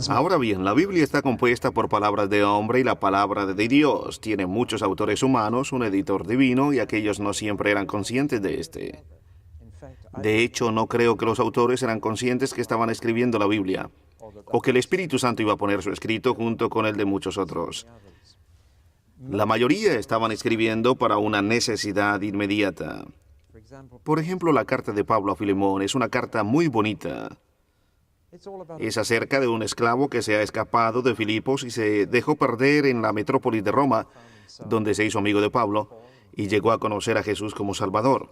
Ahora bien, la Biblia está compuesta por palabras de hombre y la palabra de Dios. Tiene muchos autores humanos, un editor divino, y aquellos no siempre eran conscientes de este. De hecho, no creo que los autores eran conscientes que estaban escribiendo la Biblia, o que el Espíritu Santo iba a poner su escrito junto con el de muchos otros. La mayoría estaban escribiendo para una necesidad inmediata. Por ejemplo, la carta de Pablo a Filemón es una carta muy bonita. Es acerca de un esclavo que se ha escapado de Filipos y se dejó perder en la metrópolis de Roma, donde se hizo amigo de Pablo y llegó a conocer a Jesús como Salvador.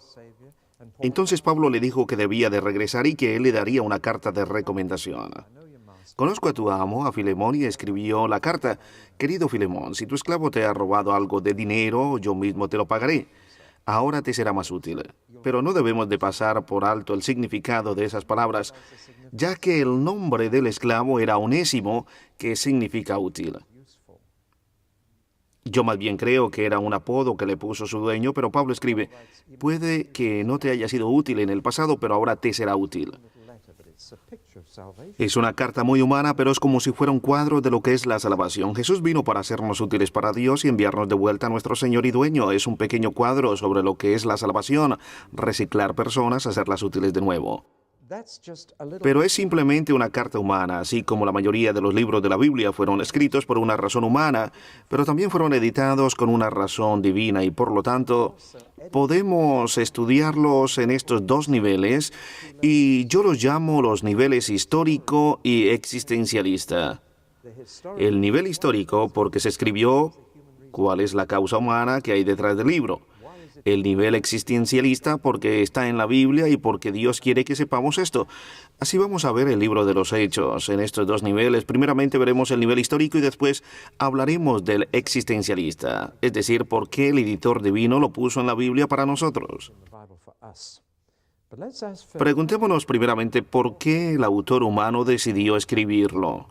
Entonces Pablo le dijo que debía de regresar y que él le daría una carta de recomendación. Conozco a tu amo, a Filemón, y escribió la carta. Querido Filemón, si tu esclavo te ha robado algo de dinero, yo mismo te lo pagaré. Ahora te será más útil. Pero no debemos de pasar por alto el significado de esas palabras, ya que el nombre del esclavo era Onésimo, que significa útil. Yo más bien creo que era un apodo que le puso su dueño, pero Pablo escribe, puede que no te haya sido útil en el pasado, pero ahora te será útil. Es una carta muy humana, pero es como si fuera un cuadro de lo que es la salvación. Jesús vino para hacernos útiles para Dios y enviarnos de vuelta a nuestro Señor y Dueño. Es un pequeño cuadro sobre lo que es la salvación, reciclar personas, hacerlas útiles de nuevo. Pero es simplemente una carta humana, así como la mayoría de los libros de la Biblia fueron escritos por una razón humana, pero también fueron editados con una razón divina y por lo tanto podemos estudiarlos en estos dos niveles y yo los llamo los niveles histórico y existencialista. El nivel histórico porque se escribió cuál es la causa humana que hay detrás del libro. El nivel existencialista porque está en la Biblia y porque Dios quiere que sepamos esto. Así vamos a ver el libro de los Hechos en estos dos niveles. Primeramente veremos el nivel histórico y después hablaremos del existencialista, es decir, por qué el editor divino lo puso en la Biblia para nosotros. Preguntémonos primeramente por qué el autor humano decidió escribirlo.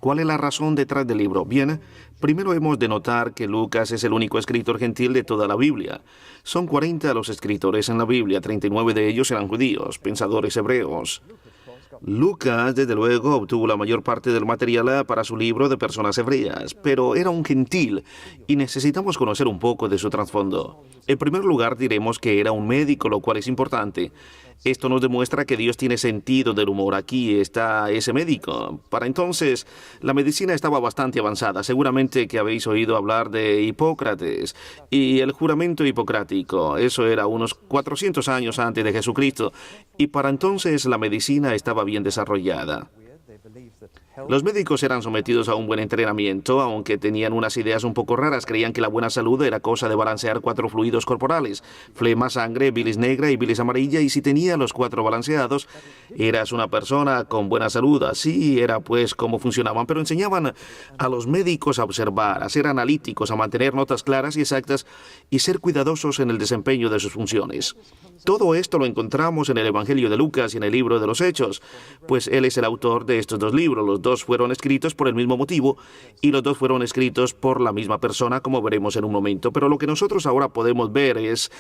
¿Cuál es la razón detrás del libro? Bien, primero hemos de notar que Lucas es el único escritor gentil de toda la Biblia. Son 40 los escritores en la Biblia, 39 de ellos eran judíos, pensadores hebreos. Lucas, desde luego, obtuvo la mayor parte del material para su libro de personas hebreas, pero era un gentil y necesitamos conocer un poco de su trasfondo. En primer lugar, diremos que era un médico, lo cual es importante. Esto nos demuestra que Dios tiene sentido del humor. Aquí está ese médico. Para entonces, la medicina estaba bastante avanzada. Seguramente que habéis oído hablar de Hipócrates y el juramento hipocrático. Eso era unos 400 años antes de Jesucristo. Y para entonces la medicina estaba bien desarrollada. Los médicos eran sometidos a un buen entrenamiento, aunque tenían unas ideas un poco raras. Creían que la buena salud era cosa de balancear 4 fluidos corporales: flema, sangre, bilis negra y bilis amarilla, y si tenía los 4 balanceados, eras una persona con buena salud. Así era pues cómo funcionaban, pero enseñaban a los médicos a observar, a ser analíticos, a mantener notas claras y exactas y ser cuidadosos en el desempeño de sus funciones. Todo esto lo encontramos en el Evangelio de Lucas y en el libro de los Hechos, pues él es el autor de estos dos libros. Los dos fueron escritos por el mismo motivo y los dos fueron escritos por la misma persona, como veremos en un momento. Pero lo que nosotros ahora podemos ver es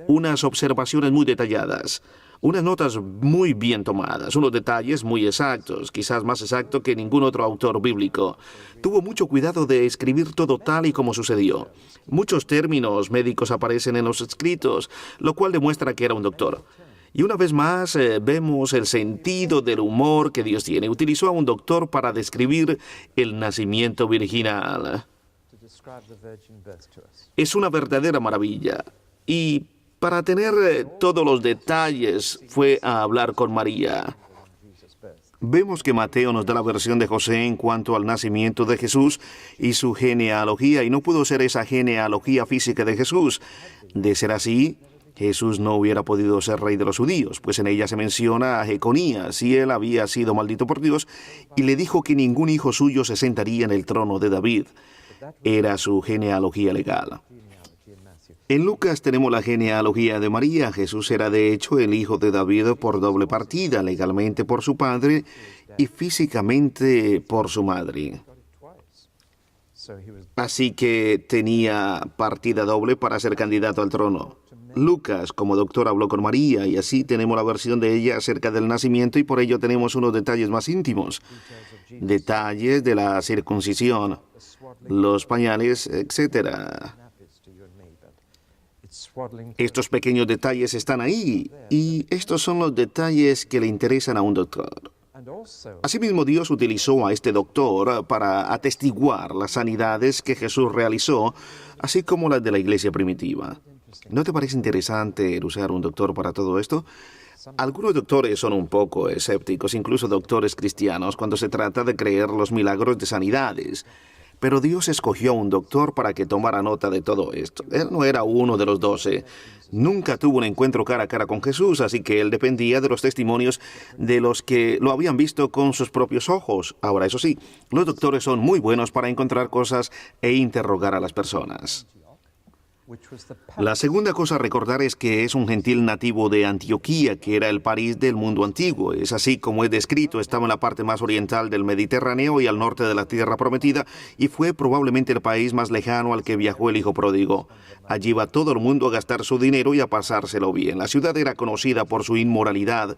unas observaciones muy detalladas, unas notas muy bien tomadas, unos detalles muy exactos, quizás más exacto que ningún otro autor bíblico. Tuvo mucho cuidado de escribir todo tal y como sucedió. Muchos términos médicos aparecen en los escritos, lo cual demuestra que era un doctor. Y una vez más vemos el sentido del humor que Dios tiene. Utilizó a un doctor para describir el nacimiento virginal. Es una verdadera maravilla. Y para tener todos los detalles fue a hablar con María. Vemos que Mateo nos da la versión de José en cuanto al nacimiento de Jesús y su genealogía, y no pudo ser esa genealogía física de Jesús. De ser así, Jesús no hubiera podido ser rey de los judíos, pues en ella se menciona a Jeconías, y él había sido maldito por Dios, y le dijo que ningún hijo suyo se sentaría en el trono de David. Era su genealogía legal. En Lucas tenemos la genealogía de María. Jesús era de hecho el hijo de David por doble partida, legalmente por su padre y físicamente por su madre. Así que tenía partida doble para ser candidato al trono. Lucas, como doctor, habló con María y así tenemos la versión de ella acerca del nacimiento y por ello tenemos unos detalles más íntimos. Detalles de la circuncisión, los pañales, etc. Estos pequeños detalles están ahí y estos son los detalles que le interesan a un doctor. Asimismo, Dios utilizó a este doctor para atestiguar las sanidades que Jesús realizó, así como las de la iglesia primitiva. ¿No te parece interesante el usar un doctor para todo esto? Algunos doctores son un poco escépticos, incluso doctores cristianos, cuando se trata de creer los milagros de sanidades. Pero Dios escogió a un doctor para que tomara nota de todo esto. Él no era uno de los 12. Nunca tuvo un encuentro cara a cara con Jesús, así que él dependía de los testimonios de los que lo habían visto con sus propios ojos. Ahora, eso sí, los doctores son muy buenos para encontrar cosas e interrogar a las personas. La segunda cosa a recordar es que es un gentil nativo de Antioquía, que era el París del mundo antiguo. Es así como es descrito, estaba en la parte más oriental del Mediterráneo y al norte de la tierra prometida, y fue probablemente el país más lejano al que viajó el hijo pródigo. Allí iba todo el mundo a gastar su dinero y a pasárselo bien. La ciudad era conocida por su inmoralidad,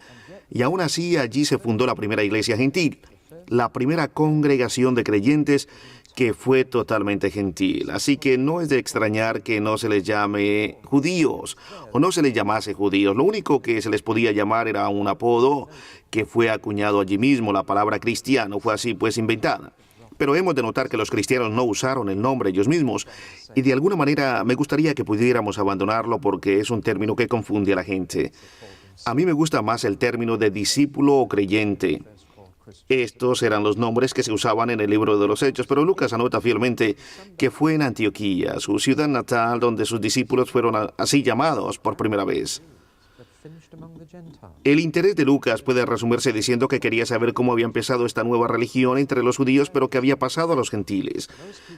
y aún así allí se fundó la primera iglesia gentil, la primera congregación de creyentes que fue totalmente gentil. Así que no es de extrañar que no se les llame judíos o no se les llamase judíos. Lo único que se les podía llamar era un apodo que fue acuñado allí mismo. La palabra cristiano fue así pues inventada. Pero hemos de notar que los cristianos no usaron el nombre ellos mismos y de alguna manera me gustaría que pudiéramos abandonarlo porque es un término que confunde a la gente. A mí me gusta más el término de discípulo o creyente. Estos eran los nombres que se usaban en el libro de los Hechos, pero Lucas anota fielmente que fue en Antioquía, su ciudad natal, donde sus discípulos fueron así llamados por primera vez. El interés de Lucas puede resumirse diciendo que quería saber cómo había empezado esta nueva religión entre los judíos, pero que había pasado a los gentiles.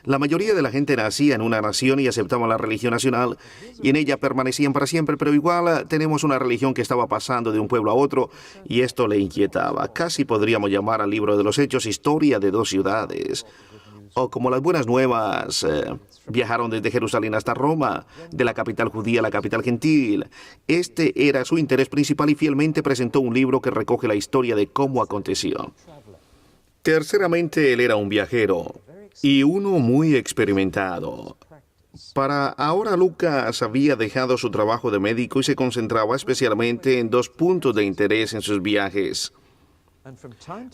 La mayoría de la gente nacía en una nación y aceptaban la religión nacional, y en ella permanecían para siempre, pero igual tenemos una religión que estaba pasando de un pueblo a otro, y esto le inquietaba. Casi podríamos llamar al libro de los Hechos historia de dos ciudades. O como las buenas nuevas viajaron desde Jerusalén hasta Roma, de la capital judía a la capital gentil. Este era su interés principal y fielmente presentó un libro que recoge la historia de cómo aconteció. Terceramente, él era un viajero y uno muy experimentado. Para ahora, Lucas había dejado su trabajo de médico y se concentraba especialmente en dos puntos de interés en sus viajes.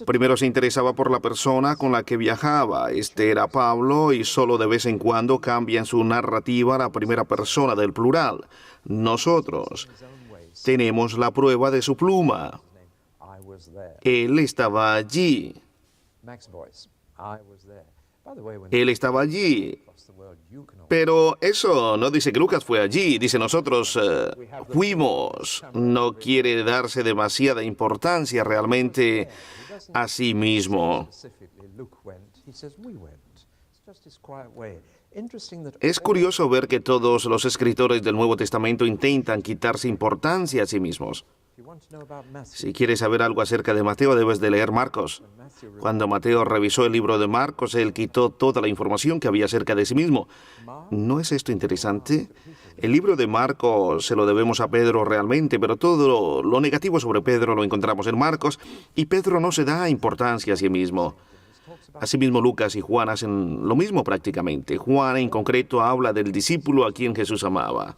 Primero se interesaba por la persona con la que viajaba. Este era Pablo y solo de vez en cuando cambia en su narrativa la primera persona del plural. Nosotros tenemos la prueba de su pluma. Él estaba allí. Él estaba allí. Pero eso no dice que Lucas fue allí, dice nosotros fuimos. No quiere darse demasiada importancia realmente a sí mismo. Es curioso ver que todos los escritores del Nuevo Testamento intentan quitarse importancia a sí mismos. Si quieres saber algo acerca de Mateo, debes de leer Marcos. Cuando Mateo revisó el libro de Marcos, él quitó toda la información que había acerca de sí mismo. ¿No es esto interesante? El libro de Marcos se lo debemos a Pedro realmente, pero todo lo negativo sobre Pedro lo encontramos en Marcos, y Pedro no se da importancia a sí mismo. Asimismo, Lucas y Juan hacen lo mismo prácticamente. Juan en concreto habla del discípulo a quien Jesús amaba.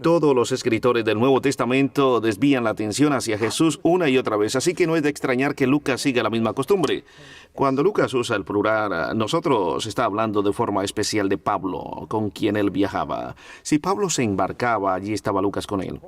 Todos los escritores del Nuevo Testamento desvían la atención hacia Jesús una y otra vez, así que no es de extrañar que Lucas siga la misma costumbre. Cuando Lucas usa el plural, nosotros está hablando de forma especial de Pablo, con quien él viajaba. Si Pablo se embarcaba, allí estaba Lucas con él.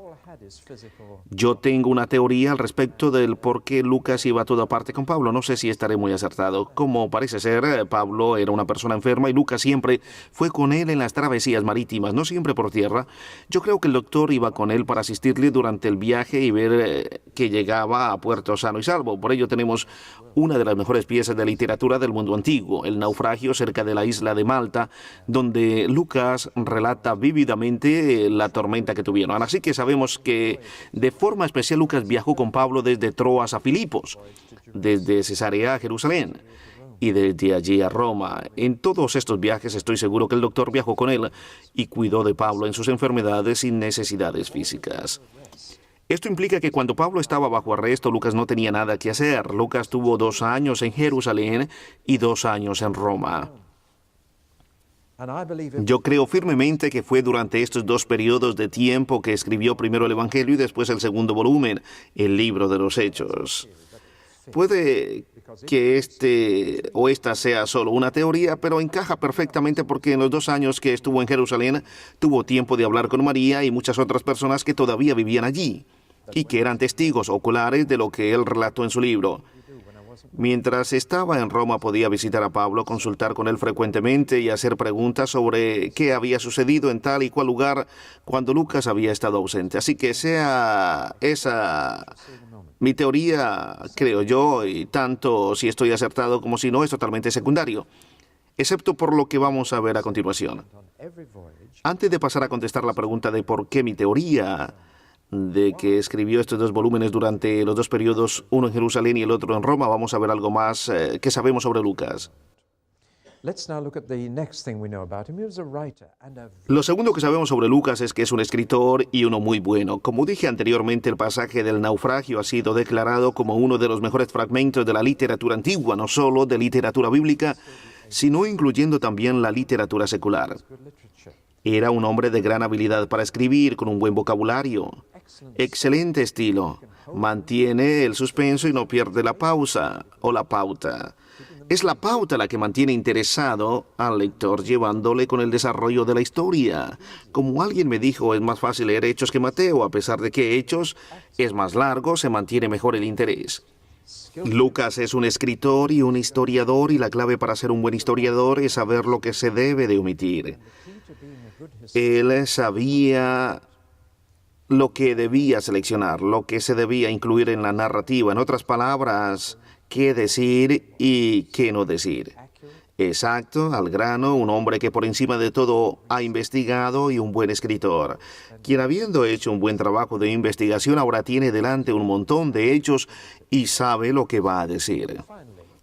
Yo tengo una teoría al respecto del por qué Lucas iba a toda parte con Pablo. No sé si estaré muy acertado. Como parece ser, Pablo era una persona enferma y Lucas siempre fue con él en las travesías marítimas, no siempre por tierra. Yo creo que el doctor iba con él para asistirle durante el viaje y ver que llegaba a puerto sano y salvo. Por ello tenemos una de las mejores piezas de literatura del mundo antiguo, el naufragio cerca de la isla de Malta, donde Lucas relata vívidamente la tormenta que tuvieron. Así que sabemos que de forma especial Lucas viajó con Pablo desde Troas a Filipos, desde Cesarea a Jerusalén. y desde allí a Roma. En todos estos viajes estoy seguro que el doctor viajó con él y cuidó de Pablo en sus enfermedades y necesidades físicas. Esto implica que cuando Pablo estaba bajo arresto, Lucas no tenía nada que hacer. Lucas tuvo 2 años en Jerusalén y 2 años en Roma. Yo creo firmemente que fue durante estos 2 periodos de tiempo que escribió primero el Evangelio y después el segundo volumen, el libro de los Hechos. Puede que esta sea solo una teoría, pero encaja perfectamente porque en los 2 años que estuvo en Jerusalén tuvo tiempo de hablar con María y muchas otras personas que todavía vivían allí y que eran testigos oculares de lo que él relató en su libro. Mientras estaba en Roma podía visitar a Pablo, consultar con él frecuentemente y hacer preguntas sobre qué había sucedido en tal y cual lugar cuando Lucas había estado ausente. Así que sea esa mi teoría, creo yo, y tanto si estoy acertado como si no, es totalmente secundario, excepto por lo que vamos a ver a continuación. Antes de pasar a contestar la pregunta de por qué mi teoría de que escribió estos 2 volúmenes durante los 2 periodos, uno en Jerusalén y el otro en Roma, vamos a ver algo más que sabemos sobre Lucas. Lo segundo que sabemos sobre Lucas es que es un escritor y uno muy bueno. Como dije anteriormente, el pasaje del naufragio ha sido declarado como uno de los mejores fragmentos de la literatura antigua, no solo de literatura bíblica, sino incluyendo también la literatura secular. Era un hombre de gran habilidad para escribir, con un buen vocabulario, excelente estilo, mantiene el suspenso y no pierde la pausa o la pauta. Es la pauta la que mantiene interesado al lector, llevándole con el desarrollo de la historia. Como alguien me dijo, es más fácil leer Hechos que Mateo, a pesar de que Hechos es más largo, se mantiene mejor el interés. Lucas es un escritor y un historiador, y la clave para ser un buen historiador es saber lo que se debe de omitir. Él sabía lo que debía seleccionar, lo que se debía incluir en la narrativa. En otras palabras, qué decir y qué no decir. Exacto, al grano, un hombre que por encima de todo ha investigado y un buen escritor, quien habiendo hecho un buen trabajo de investigación ahora tiene delante un montón de hechos y sabe lo que va a decir.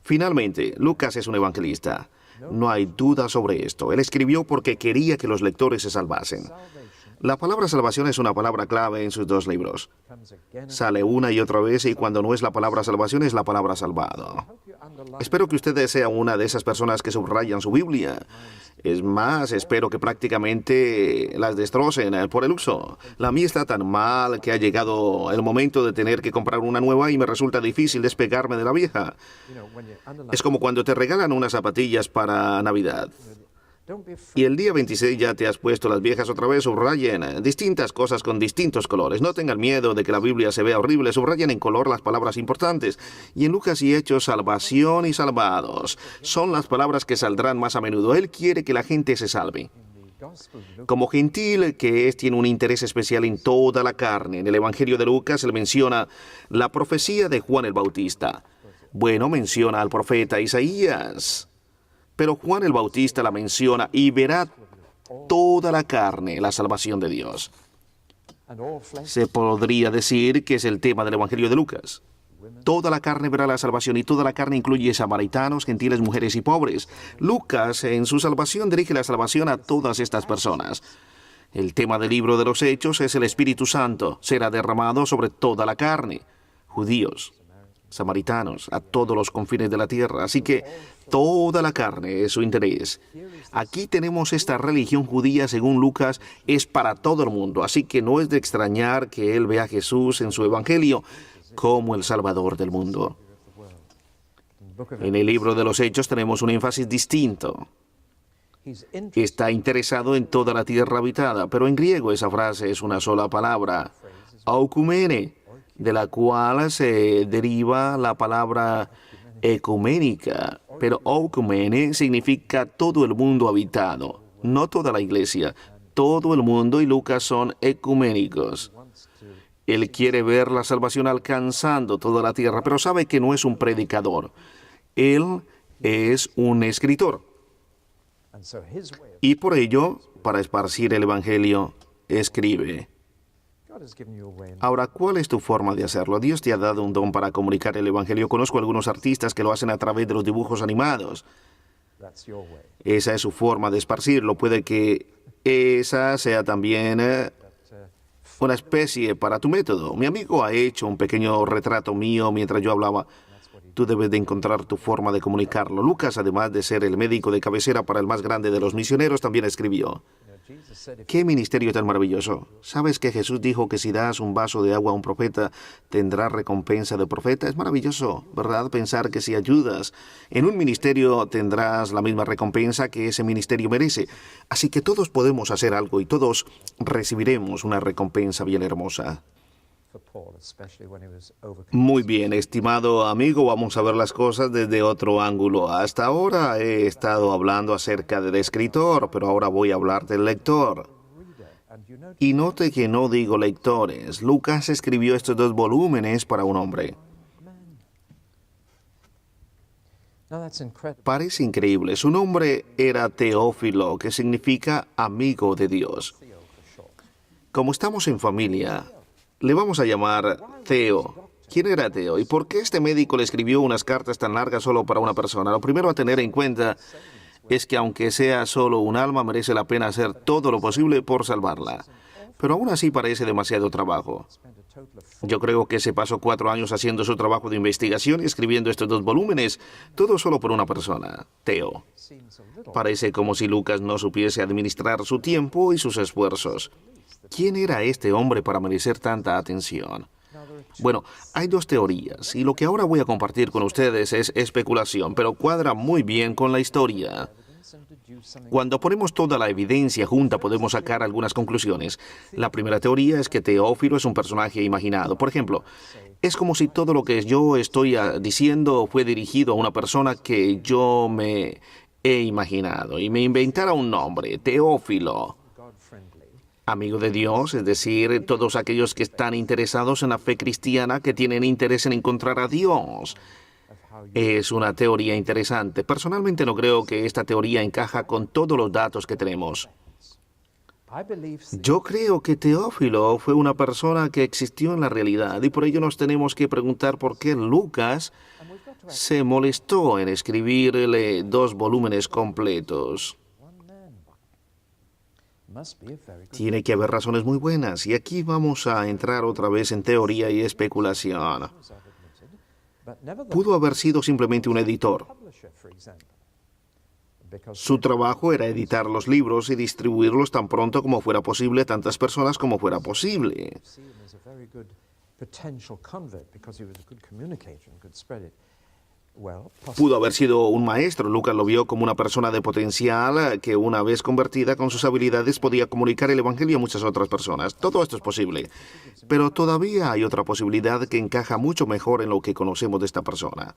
Finalmente, Lucas es un evangelista. No hay duda sobre esto. Él escribió porque quería que los lectores se salvasen. La palabra salvación es una palabra clave en sus 2 libros. Sale una y otra vez y cuando no es la palabra salvación es la palabra salvado. Espero que usted sea una de esas personas que subrayan su Biblia. Es más, espero que prácticamente las destrocen por el uso. La mía está tan mal que ha llegado el momento de tener que comprar una nueva y me resulta difícil despegarme de la vieja. Es como cuando te regalan unas zapatillas para Navidad. Y el día 26 ya te has puesto las viejas otra vez. Subrayen distintas cosas con distintos colores. No tengan miedo de que la Biblia se vea horrible. Subrayen en color las palabras importantes. Y en Lucas y Hechos, salvación y salvados son las palabras que saldrán más a menudo. Él quiere que la gente se salve. Como gentil que es, tiene un interés especial en toda la carne. En el Evangelio de Lucas él menciona la profecía de Juan el Bautista. Bueno, menciona al profeta Isaías. Pero Juan el Bautista la menciona y verá toda la carne la salvación de Dios. Se podría decir que es el tema del Evangelio de Lucas. Toda la carne verá la salvación y toda la carne incluye samaritanos, gentiles, mujeres y pobres. Lucas en su salvación dirige la salvación a todas estas personas. El tema del libro de los Hechos es el Espíritu Santo. Será derramado sobre toda la carne. Judíos, samaritanos, a todos los confines de la tierra. Así que toda la carne es su interés. Aquí tenemos esta religión judía, según Lucas, es para todo el mundo. Así que no es de extrañar que él vea a Jesús en su evangelio como el Salvador del mundo. En el libro de los Hechos tenemos un énfasis distinto. Está interesado en toda la tierra habitada, pero en griego esa frase es una sola palabra, oikumene, de la cual se deriva la palabra ecuménica, pero oikumene significa todo el mundo habitado, no toda la iglesia, todo el mundo, y Lucas son ecuménicos. Él quiere ver la salvación alcanzando toda la tierra, pero sabe que no es un predicador. Él es un escritor. Y por ello, para esparcir el evangelio, escribe. Ahora, ¿cuál es tu forma de hacerlo? Dios te ha dado un don para comunicar el Evangelio. Conozco algunos artistas que lo hacen a través de los dibujos animados. Esa es su forma de esparcirlo. Puede que esa sea también una especie para tu método. Mi amigo ha hecho un pequeño retrato mío mientras yo hablaba. Tú debes de encontrar tu forma de comunicarlo. Lucas, además de ser el médico de cabecera para el más grande de los misioneros, también escribió. ¡Qué ministerio tan maravilloso! ¿Sabes que Jesús dijo que si das un vaso de agua a un profeta, tendrás recompensa de profeta? Es maravilloso, ¿verdad? Pensar que si ayudas en un ministerio, tendrás la misma recompensa que ese ministerio merece. Así que todos podemos hacer algo y todos recibiremos una recompensa bien hermosa. Muy bien, estimado amigo, vamos a ver las cosas desde otro ángulo. Hasta ahora he estado hablando acerca del escritor, pero ahora voy a hablar del lector. Y note que no digo lectores. Lucas escribió estos 2 volúmenes para un hombre. Parece increíble. Su nombre era Teófilo, que significa amigo de Dios. Como estamos en familia, le vamos a llamar Teo. ¿Quién era Teo? ¿Y por qué este médico le escribió unas cartas tan largas solo para una persona? Lo primero a tener en cuenta es que aunque sea solo un alma, merece la pena hacer todo lo posible por salvarla. Pero aún así parece demasiado trabajo. Yo creo que se pasó 4 años haciendo su trabajo de investigación y escribiendo estos 2 volúmenes, todo solo por una persona, Teo. Parece como si Lucas no supiese administrar su tiempo y sus esfuerzos. ¿Quién era este hombre para merecer tanta atención? Bueno, hay 2 teorías, y lo que ahora voy a compartir con ustedes es especulación, pero cuadra muy bien con la historia. Cuando ponemos toda la evidencia junta, podemos sacar algunas conclusiones. La primera teoría es que Teófilo es un personaje imaginado. Por ejemplo, es como si todo lo que yo estoy diciendo fue dirigido a una persona que yo me he imaginado, y me inventara un nombre, Teófilo. Amigo de Dios, es decir, todos aquellos que están interesados en la fe cristiana, que tienen interés en encontrar a Dios. Es una teoría interesante. Personalmente no creo que esta teoría encaja con todos los datos que tenemos. Yo creo que Teófilo fue una persona que existió en la realidad, y por ello nos tenemos que preguntar por qué Lucas se molestó en escribirle 2 volúmenes completos. Tiene que haber razones muy buenas, y aquí vamos a entrar otra vez en teoría y especulación. Pudo haber sido simplemente un editor. Su trabajo era editar los libros y distribuirlos tan pronto como fuera posible a tantas personas como fuera posible. Pudo haber sido un maestro. Lucas lo vio como una persona de potencial que, una vez convertida con sus habilidades, podía comunicar el Evangelio a muchas otras personas. Todo esto es posible. Pero todavía hay otra posibilidad que encaja mucho mejor en lo que conocemos de esta persona.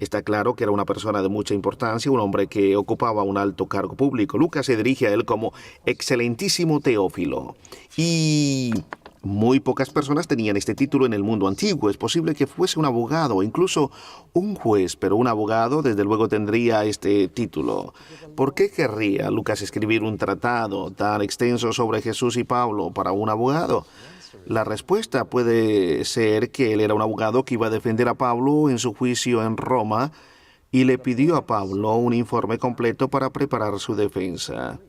Está claro que era una persona de mucha importancia, un hombre que ocupaba un alto cargo público. Lucas se dirige a él como excelentísimo Teófilo. Y muy pocas personas tenían este título en el mundo antiguo. Es posible que fuese un abogado o incluso un juez, pero un abogado desde luego tendría este título. ¿Por qué querría Lucas escribir un tratado tan extenso sobre Jesús y Pablo para un abogado? La respuesta puede ser que él era un abogado que iba a defender a Pablo en su juicio en Roma y le pidió a Pablo un informe completo para preparar su defensa.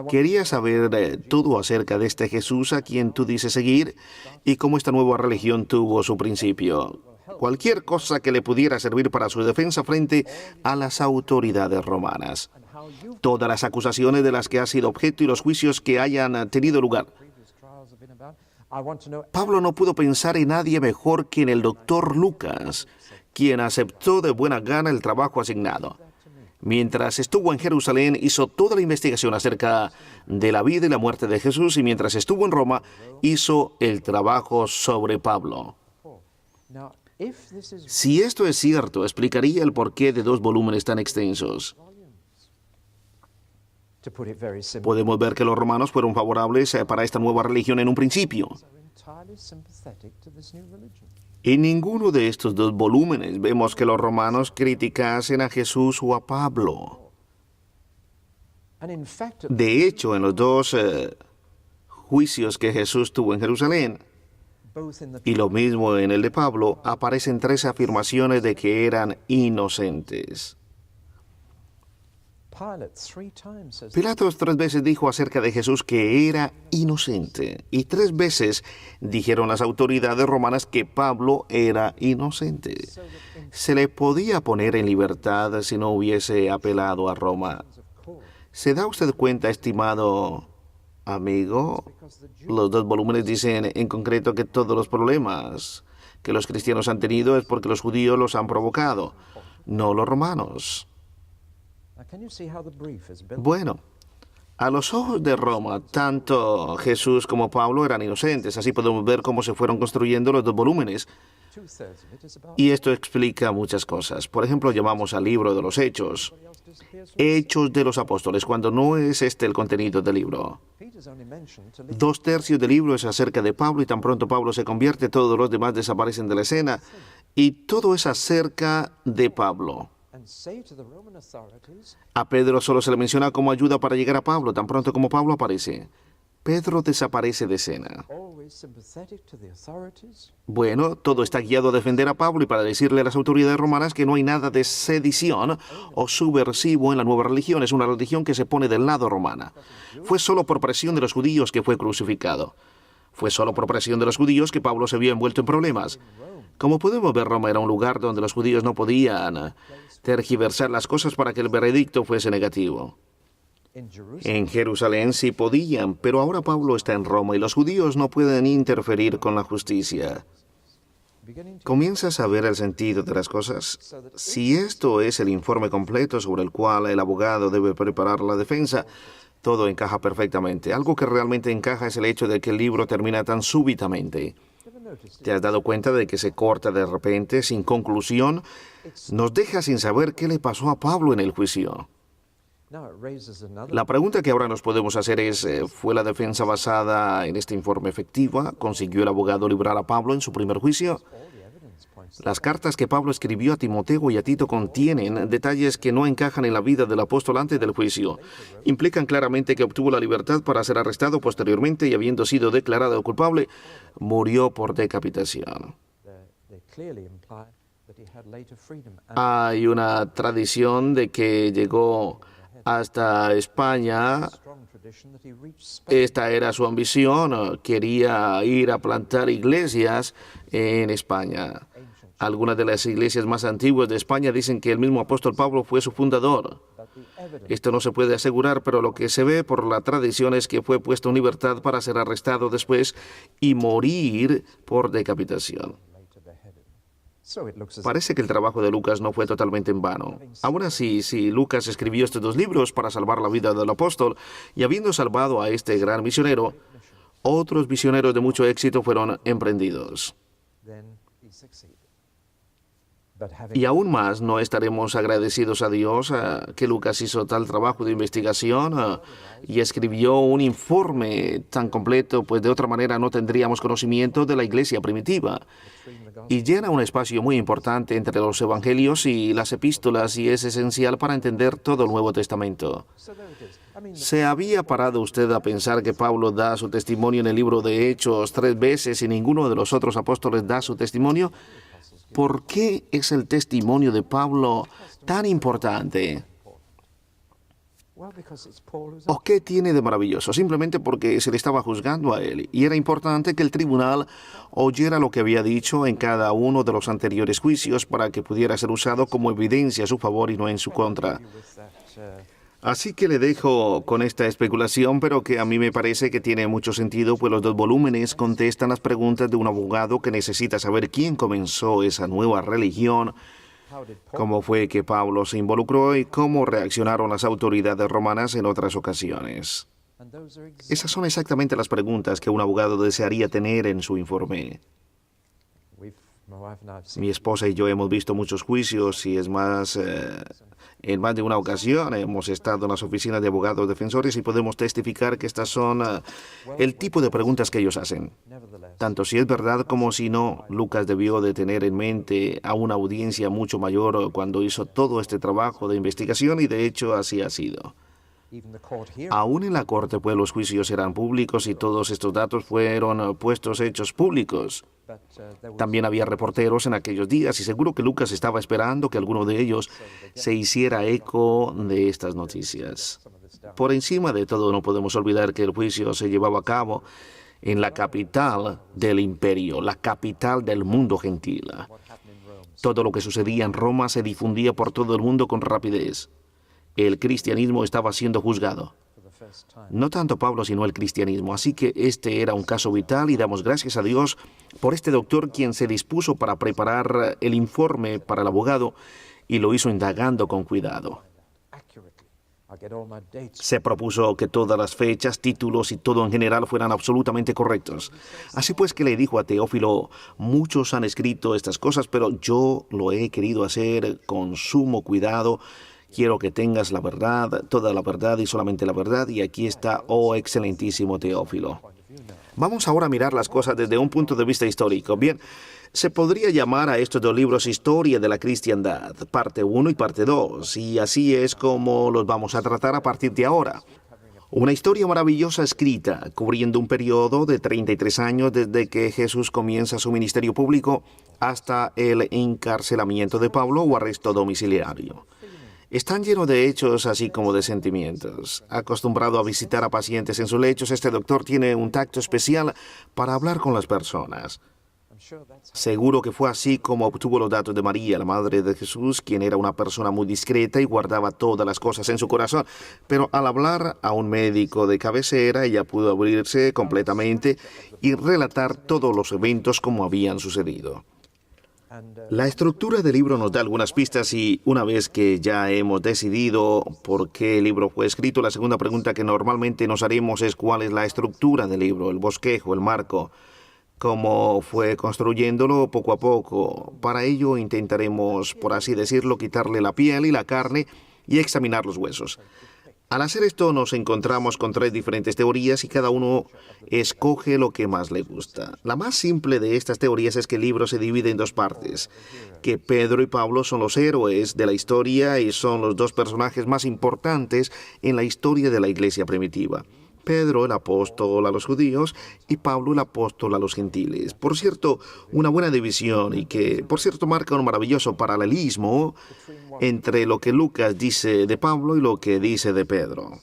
Quería saber todo acerca de este Jesús a quien tú dices seguir y cómo esta nueva religión tuvo su principio. Cualquier cosa que le pudiera servir para su defensa frente a las autoridades romanas. Todas las acusaciones de las que ha sido objeto y los juicios que hayan tenido lugar. Pablo no pudo pensar en nadie mejor que en el doctor Lucas, quien aceptó de buena gana el trabajo asignado. Mientras estuvo en Jerusalén, hizo toda la investigación acerca de la vida y la muerte de Jesús, y mientras estuvo en Roma, hizo el trabajo sobre Pablo. Si esto es cierto, explicaría el porqué de 2 volúmenes tan extensos. Podemos ver que los romanos fueron favorables para esta nueva religión en un principio. En ninguno de estos 2 volúmenes vemos que los romanos criticasen a Jesús o a Pablo. De hecho, en los 2 juicios que Jesús tuvo en Jerusalén, y lo mismo en el de Pablo, aparecen 3 afirmaciones de que eran inocentes. Pilatos 3 veces dijo acerca de Jesús que era inocente, y 3 veces dijeron las autoridades romanas que Pablo era inocente. Se le podía poner en libertad si no hubiese apelado a Roma. ¿Se da usted cuenta, estimado amigo? Los 2 volúmenes dicen en concreto que todos los problemas que los cristianos han tenido es porque los judíos los han provocado, no los romanos. Bueno, a los ojos de Roma, tanto Jesús como Pablo eran inocentes. Así podemos ver cómo se fueron construyendo los 2 volúmenes. Y esto explica muchas cosas. Por ejemplo, llamamos al libro de los Hechos, Hechos de los Apóstoles, cuando no es este el contenido del libro. 2/3 del libro es acerca de Pablo, y tan pronto Pablo se convierte, todos los demás desaparecen de la escena. Y todo es acerca de Pablo. A Pedro solo se le menciona como ayuda para llegar a Pablo, tan pronto como Pablo aparece. Pedro desaparece de escena. Bueno, todo está guiado a defender a Pablo y para decirle a las autoridades romanas que no hay nada de sedición o subversivo en la nueva religión. Es una religión que se pone del lado romana. Fue solo por presión de los judíos que fue crucificado. Fue solo por presión de los judíos que Pablo se vio envuelto en problemas. Como podemos ver, Roma era un lugar donde los judíos no podían tergiversar las cosas para que el veredicto fuese negativo. En Jerusalén sí podían, pero ahora Pablo está en Roma y los judíos no pueden interferir con la justicia. ¿Comienzas a ver el sentido de las cosas? Si esto es el informe completo sobre el cual el abogado debe preparar la defensa, todo encaja perfectamente. Algo que realmente encaja es el hecho de que el libro termina tan súbitamente. ¿Te has dado cuenta de que se corta de repente, sin conclusión? Nos deja sin saber qué le pasó a Pablo en el juicio. La pregunta que ahora nos podemos hacer es, ¿fue la defensa basada en este informe efectiva? ¿Consiguió el abogado librar a Pablo en su primer juicio? Las cartas que Pablo escribió a Timoteo y a Tito contienen detalles que no encajan en la vida del apóstol antes del juicio. Implican claramente que obtuvo la libertad para ser arrestado posteriormente y, habiendo sido declarado culpable, murió por decapitación. Hay una tradición de que llegó hasta España. Esta era su ambición. Quería ir a plantar iglesias en España. Algunas de las iglesias más antiguas de España dicen que el mismo apóstol Pablo fue su fundador. Esto no se puede asegurar, pero lo que se ve por la tradición es que fue puesto en libertad para ser arrestado después y morir por decapitación. Parece que el trabajo de Lucas no fue totalmente en vano. Aún así, si Lucas escribió estos 2 libros para salvar la vida del apóstol, y habiendo salvado a este gran misionero, otros misioneros de mucho éxito fueron emprendidos. Y aún más, ¿no estaremos agradecidos a Dios que Lucas hizo tal trabajo de investigación y escribió un informe tan completo? Pues de otra manera no tendríamos conocimiento de la iglesia primitiva. Y llena un espacio muy importante entre los evangelios y las epístolas y es esencial para entender todo el Nuevo Testamento. ¿Se había parado usted a pensar que Pablo da su testimonio en el libro de Hechos 3 veces y ninguno de los otros apóstoles da su testimonio? ¿Por qué es el testimonio de Pablo tan importante? ¿O qué tiene de maravilloso? Simplemente porque se le estaba juzgando a él. Y era importante que el tribunal oyera lo que había dicho en cada uno de los anteriores juicios para que pudiera ser usado como evidencia a su favor y no en su contra. Así que le dejo con esta especulación, pero que a mí me parece que tiene mucho sentido, pues los 2 volúmenes contestan las preguntas de un abogado que necesita saber quién comenzó esa nueva religión, cómo fue que Pablo se involucró y cómo reaccionaron las autoridades romanas en otras ocasiones. Esas son exactamente las preguntas que un abogado desearía tener en su informe. Mi esposa y yo hemos visto muchos juicios y es más, en más de una ocasión hemos estado en las oficinas de abogados defensores y podemos testificar que estas son el tipo de preguntas que ellos hacen. Tanto si es verdad como si no, Lucas debió de tener en mente a una audiencia mucho mayor cuando hizo todo este trabajo de investigación y de hecho así ha sido. Aún en la corte, pues los juicios eran públicos y todos estos datos fueron hechos públicos. También había reporteros en aquellos días y seguro que Lucas estaba esperando que alguno de ellos se hiciera eco de estas noticias. Por encima de todo, no podemos olvidar que el juicio se llevaba a cabo en la capital del imperio, la capital del mundo gentil. Todo lo que sucedía en Roma se difundía por todo el mundo con rapidez. El cristianismo estaba siendo juzgado. No tanto Pablo, sino el cristianismo. Así que este era un caso vital y damos gracias a Dios por este doctor quien se dispuso para preparar el informe para el abogado y lo hizo indagando con cuidado. Se propuso que todas las fechas, títulos y todo en general fueran absolutamente correctos. Así pues que le dijo a Teófilo, muchos han escrito estas cosas, pero yo lo he querido hacer con sumo cuidado. Quiero que tengas la verdad, toda la verdad y solamente la verdad, y aquí está, oh excelentísimo Teófilo. Vamos ahora a mirar las cosas desde un punto de vista histórico. Bien, se podría llamar a estos dos libros Historia de la Cristiandad, parte 1 y parte 2, y así es como los vamos a tratar a partir de ahora. Una historia maravillosa escrita, cubriendo un periodo de 33 años desde que Jesús comienza su ministerio público hasta el encarcelamiento de Pablo o arresto domiciliario. Están llenos de hechos así como de sentimientos. Acostumbrado a visitar a pacientes en sus lechos, este doctor tiene un tacto especial para hablar con las personas. Seguro que fue así como obtuvo los datos de María, la madre de Jesús, quien era una persona muy discreta y guardaba todas las cosas en su corazón. Pero al hablar a un médico de cabecera, ella pudo abrirse completamente y relatar todos los eventos como habían sucedido. La estructura del libro nos da algunas pistas y una vez que ya hemos decidido por qué el libro fue escrito, la segunda pregunta que normalmente nos haremos es cuál es la estructura del libro, el bosquejo, el marco, cómo fue construyéndolo poco a poco. Para ello intentaremos, por así decirlo, quitarle la piel y la carne y examinar los huesos. Al hacer esto nos encontramos con 3 diferentes teorías y cada uno escoge lo que más le gusta. La más simple de estas teorías es que el libro se divide en 2 partes, que Pedro y Pablo son los héroes de la historia y son los 2 personajes más importantes en la historia de la iglesia primitiva. Pedro, el apóstol a los judíos, y Pablo, el apóstol a los gentiles. Por cierto, una buena división y que, por cierto, marca un maravilloso paralelismo entre lo que Lucas dice de Pablo y lo que dice de Pedro.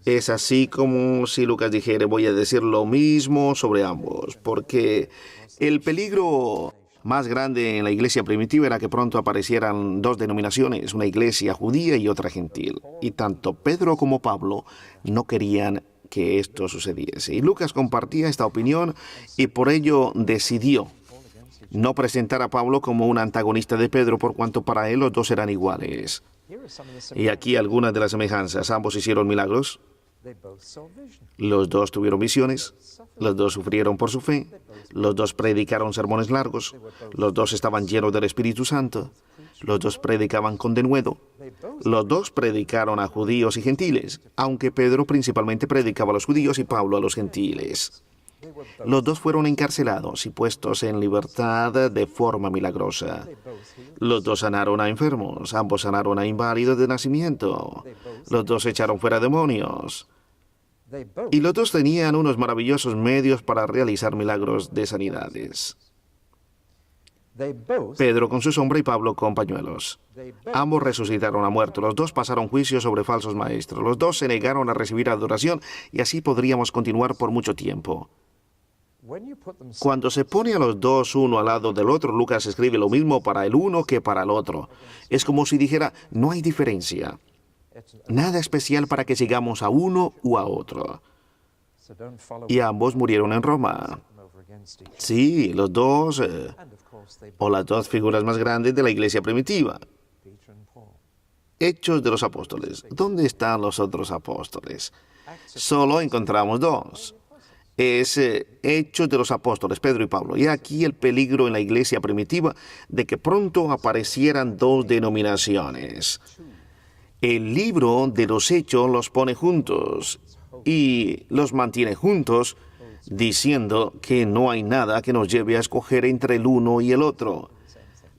Es así como si Lucas dijera, voy a decir lo mismo sobre ambos, porque el peligro más grande en la iglesia primitiva era que pronto aparecieran 2 denominaciones, una iglesia judía y otra gentil. Y tanto Pedro como Pablo no querían que esto sucediese. Y Lucas compartía esta opinión y por ello decidió no presentar a Pablo como un antagonista de Pedro, por cuanto para él los 2 eran iguales. Y aquí algunas de las semejanzas. Ambos hicieron milagros. Los 2 tuvieron visiones, los 2 sufrieron por su fe, los 2 predicaron sermones largos, los 2 estaban llenos del Espíritu Santo, los 2 predicaban con denuedo, los 2 predicaron a judíos y gentiles, aunque Pedro principalmente predicaba a los judíos y Pablo a los gentiles. Los 2 fueron encarcelados y puestos en libertad de forma milagrosa. Los 2 sanaron a enfermos, ambos sanaron a inválidos de nacimiento. Los 2 echaron fuera demonios. Y los 2 tenían unos maravillosos medios para realizar milagros de sanidades. Pedro con su sombra y Pablo con pañuelos. Ambos resucitaron a muertos. Los 2 pasaron juicio sobre falsos maestros. Los 2 se negaron a recibir adoración y así podríamos continuar por mucho tiempo. Cuando se pone a los 2 uno al lado del otro, Lucas escribe lo mismo para el uno que para el otro. Es como si dijera, no hay diferencia. Nada especial para que sigamos a uno u a otro. Y ambos murieron en Roma. Sí, los 2, o las 2 figuras más grandes de la iglesia primitiva. Hechos de los Apóstoles. ¿Dónde están los otros apóstoles? Solo encontramos 2. Es Hechos de los Apóstoles, Pedro y Pablo. Y aquí el peligro en la iglesia primitiva de que pronto aparecieran 2 denominaciones. El libro de los Hechos los pone juntos y los mantiene juntos, diciendo que no hay nada que nos lleve a escoger entre el uno y el otro.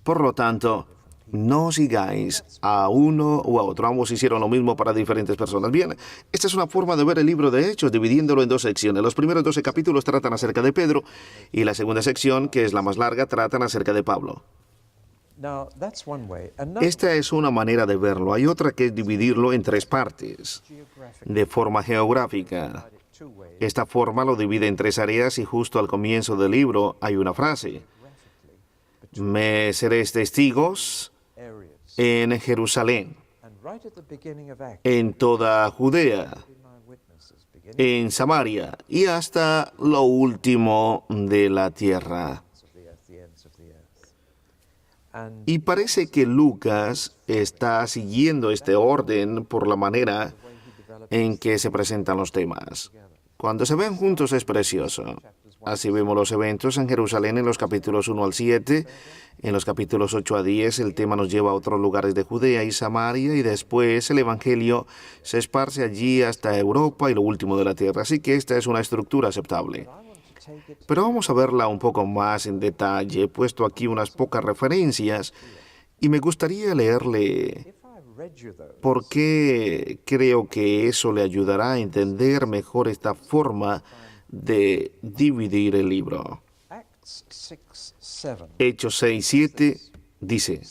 Por lo tanto, No sigáis a uno o a otro. Ambos hicieron lo mismo para diferentes personas. Bien, esta es una forma de ver el libro de Hechos, dividiéndolo en dos secciones. Los primeros 12 capítulos tratan acerca de Pedro y la segunda sección, que es la más larga, tratan acerca de Pablo. Esta es una manera de verlo. Hay otra que es dividirlo en tres partes, de forma geográfica. Esta forma lo divide en tres áreas y justo al comienzo del libro hay una frase. Me seréis testigos en Jerusalén, en toda Judea, en Samaria y hasta lo último de la tierra. Y parece que Lucas está siguiendo este orden por la manera en que se presentan los temas. Cuando se ven juntos es precioso. Así vemos los eventos en Jerusalén en los capítulos 1 al 7. En los capítulos 8 a 10 el tema nos lleva a otros lugares de Judea y Samaria y después el Evangelio se esparce allí hasta Europa y lo último de la tierra. Así que esta es una estructura aceptable. Pero vamos a verla un poco más en detalle. He puesto aquí unas pocas referencias y me gustaría leerle por qué creo que eso le ayudará a entender mejor esta forma de dividir el libro. Hechos 6:7 dice,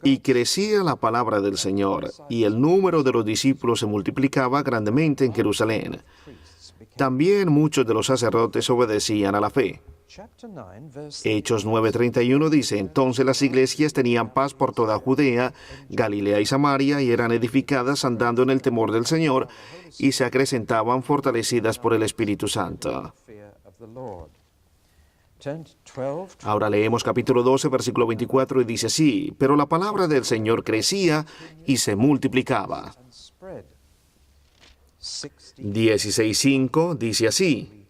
y crecía la palabra del Señor, y el número de los discípulos se multiplicaba grandemente en Jerusalén. También muchos de los sacerdotes obedecían a la fe. Hechos 9:31 dice, entonces las iglesias tenían paz por toda Judea, Galilea y Samaria, y eran edificadas andando en el temor del Señor, y se acrecentaban fortalecidas por el Espíritu Santo. Ahora leemos capítulo 12, versículo 24, y dice así, pero la palabra del Señor crecía y se multiplicaba. 16:5 dice así,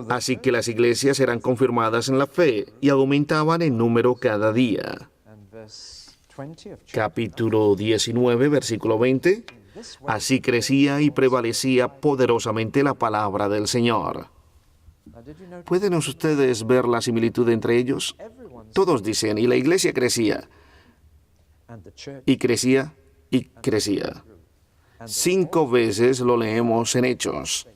así que las iglesias eran confirmadas en la fe y aumentaban en número cada día. Capítulo 19, versículo 20, así crecía y prevalecía poderosamente la palabra del Señor. ¿Pueden ustedes ver la similitud entre ellos? Todos dicen, y la iglesia crecía, y crecía, y crecía. 5 veces lo leemos en Hechos.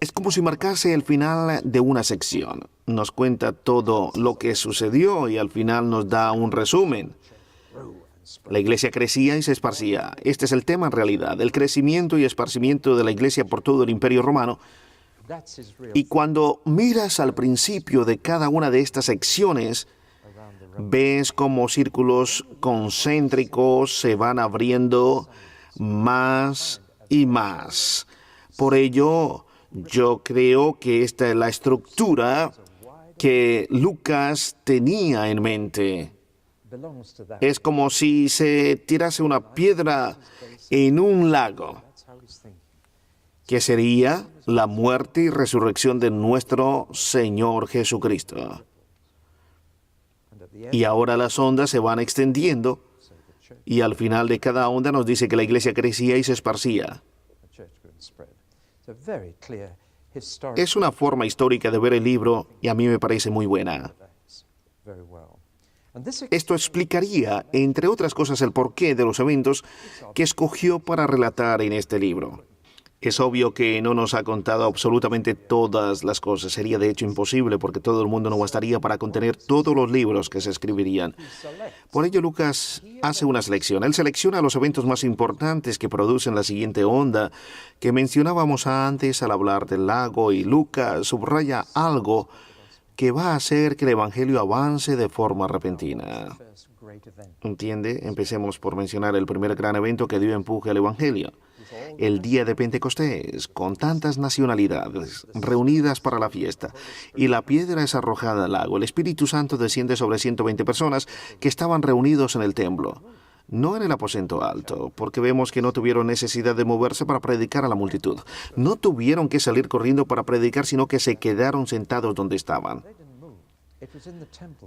Es como si marcase el final de una sección. Nos cuenta todo lo que sucedió y al final nos da un resumen. La iglesia crecía y se esparcía. Este es el tema en realidad, el crecimiento y esparcimiento de la iglesia por todo el Imperio Romano. Y cuando miras al principio de cada una de estas secciones, ves como círculos concéntricos se van abriendo más y más. Por ello, yo creo que esta es la estructura que Lucas tenía en mente. Es como si se tirase una piedra en un lago, que sería la muerte y resurrección de nuestro Señor Jesucristo. Y ahora las ondas se van extendiendo y al final de cada onda nos dice que la iglesia crecía y se esparcía. Es una forma histórica de ver el libro y a mí me parece muy buena. Esto explicaría, entre otras cosas, el porqué de los eventos que escogió para relatar en este libro. Es obvio que no nos ha contado absolutamente todas las cosas. Sería de hecho imposible porque todo el mundo no bastaría para contener todos los libros que se escribirían. Por ello Lucas hace una selección. Él selecciona los eventos más importantes que producen la siguiente onda que mencionábamos antes al hablar del lago, y Lucas subraya algo que va a hacer que el Evangelio avance de forma repentina. ¿Entiende? Empecemos por mencionar el primer gran evento que dio empuje al Evangelio. El día de Pentecostés, con tantas nacionalidades reunidas para la fiesta, y la piedra es arrojada al lago. El Espíritu Santo desciende sobre 120 personas que estaban reunidos en el templo, no en el aposento alto, porque vemos que no tuvieron necesidad de moverse para predicar a la multitud. No tuvieron que salir corriendo para predicar, sino que se quedaron sentados donde estaban.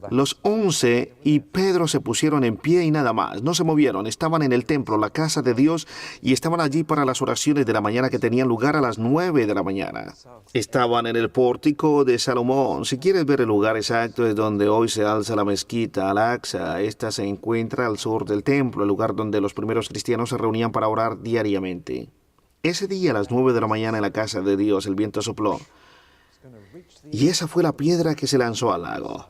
Los 11 y Pedro se pusieron en pie y nada más. No se movieron. Estaban en el templo, la casa de Dios, y estaban allí para las oraciones de la mañana que tenían lugar a las 9 de la mañana. Estaban en el pórtico de Salomón. Si quieres ver el lugar exacto, es donde hoy se alza la mezquita Al-Aqsa. Esta se encuentra al sur del templo, el lugar donde los primeros cristianos se reunían para orar diariamente. Ese día, a las 9 de la mañana, en la casa de Dios, el viento sopló. Y esa fue la piedra que se lanzó al lago.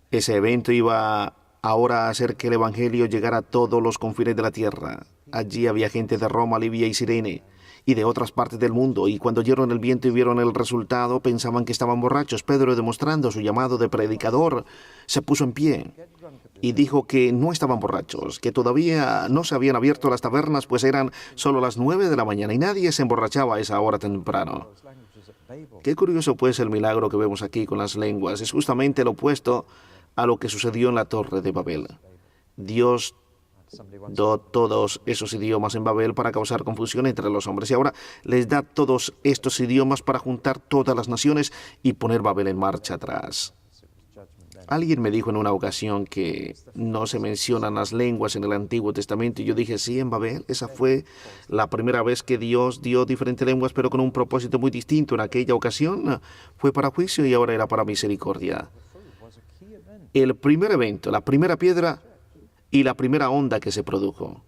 Ese evento iba ahora a hacer que el Evangelio llegara a todos los confines de la tierra. Allí había gente de Roma, Libia y Cirene, y de otras partes del mundo, y cuando oyeron el viento y vieron el resultado, pensaban que estaban borrachos. Pedro, demostrando su llamado de predicador, se puso en pie y dijo que no estaban borrachos, que todavía no se habían abierto las tabernas, pues eran solo las 9 de la mañana y nadie se emborrachaba a esa hora temprano. Qué curioso pues el milagro que vemos aquí con las lenguas. Es justamente lo opuesto a lo que sucedió en la Torre de Babel. Dios dio todos esos idiomas en Babel para causar confusión entre los hombres, y ahora les da todos estos idiomas para juntar todas las naciones y poner Babel en marcha atrás. Alguien me dijo en una ocasión que no se mencionan las lenguas en el Antiguo Testamento, y yo dije, sí, en Babel, esa fue la primera vez que Dios dio diferentes lenguas, pero con un propósito muy distinto. En aquella ocasión fue para juicio y ahora era para misericordia. El primer evento, la primera piedra y la primera onda que se produjo.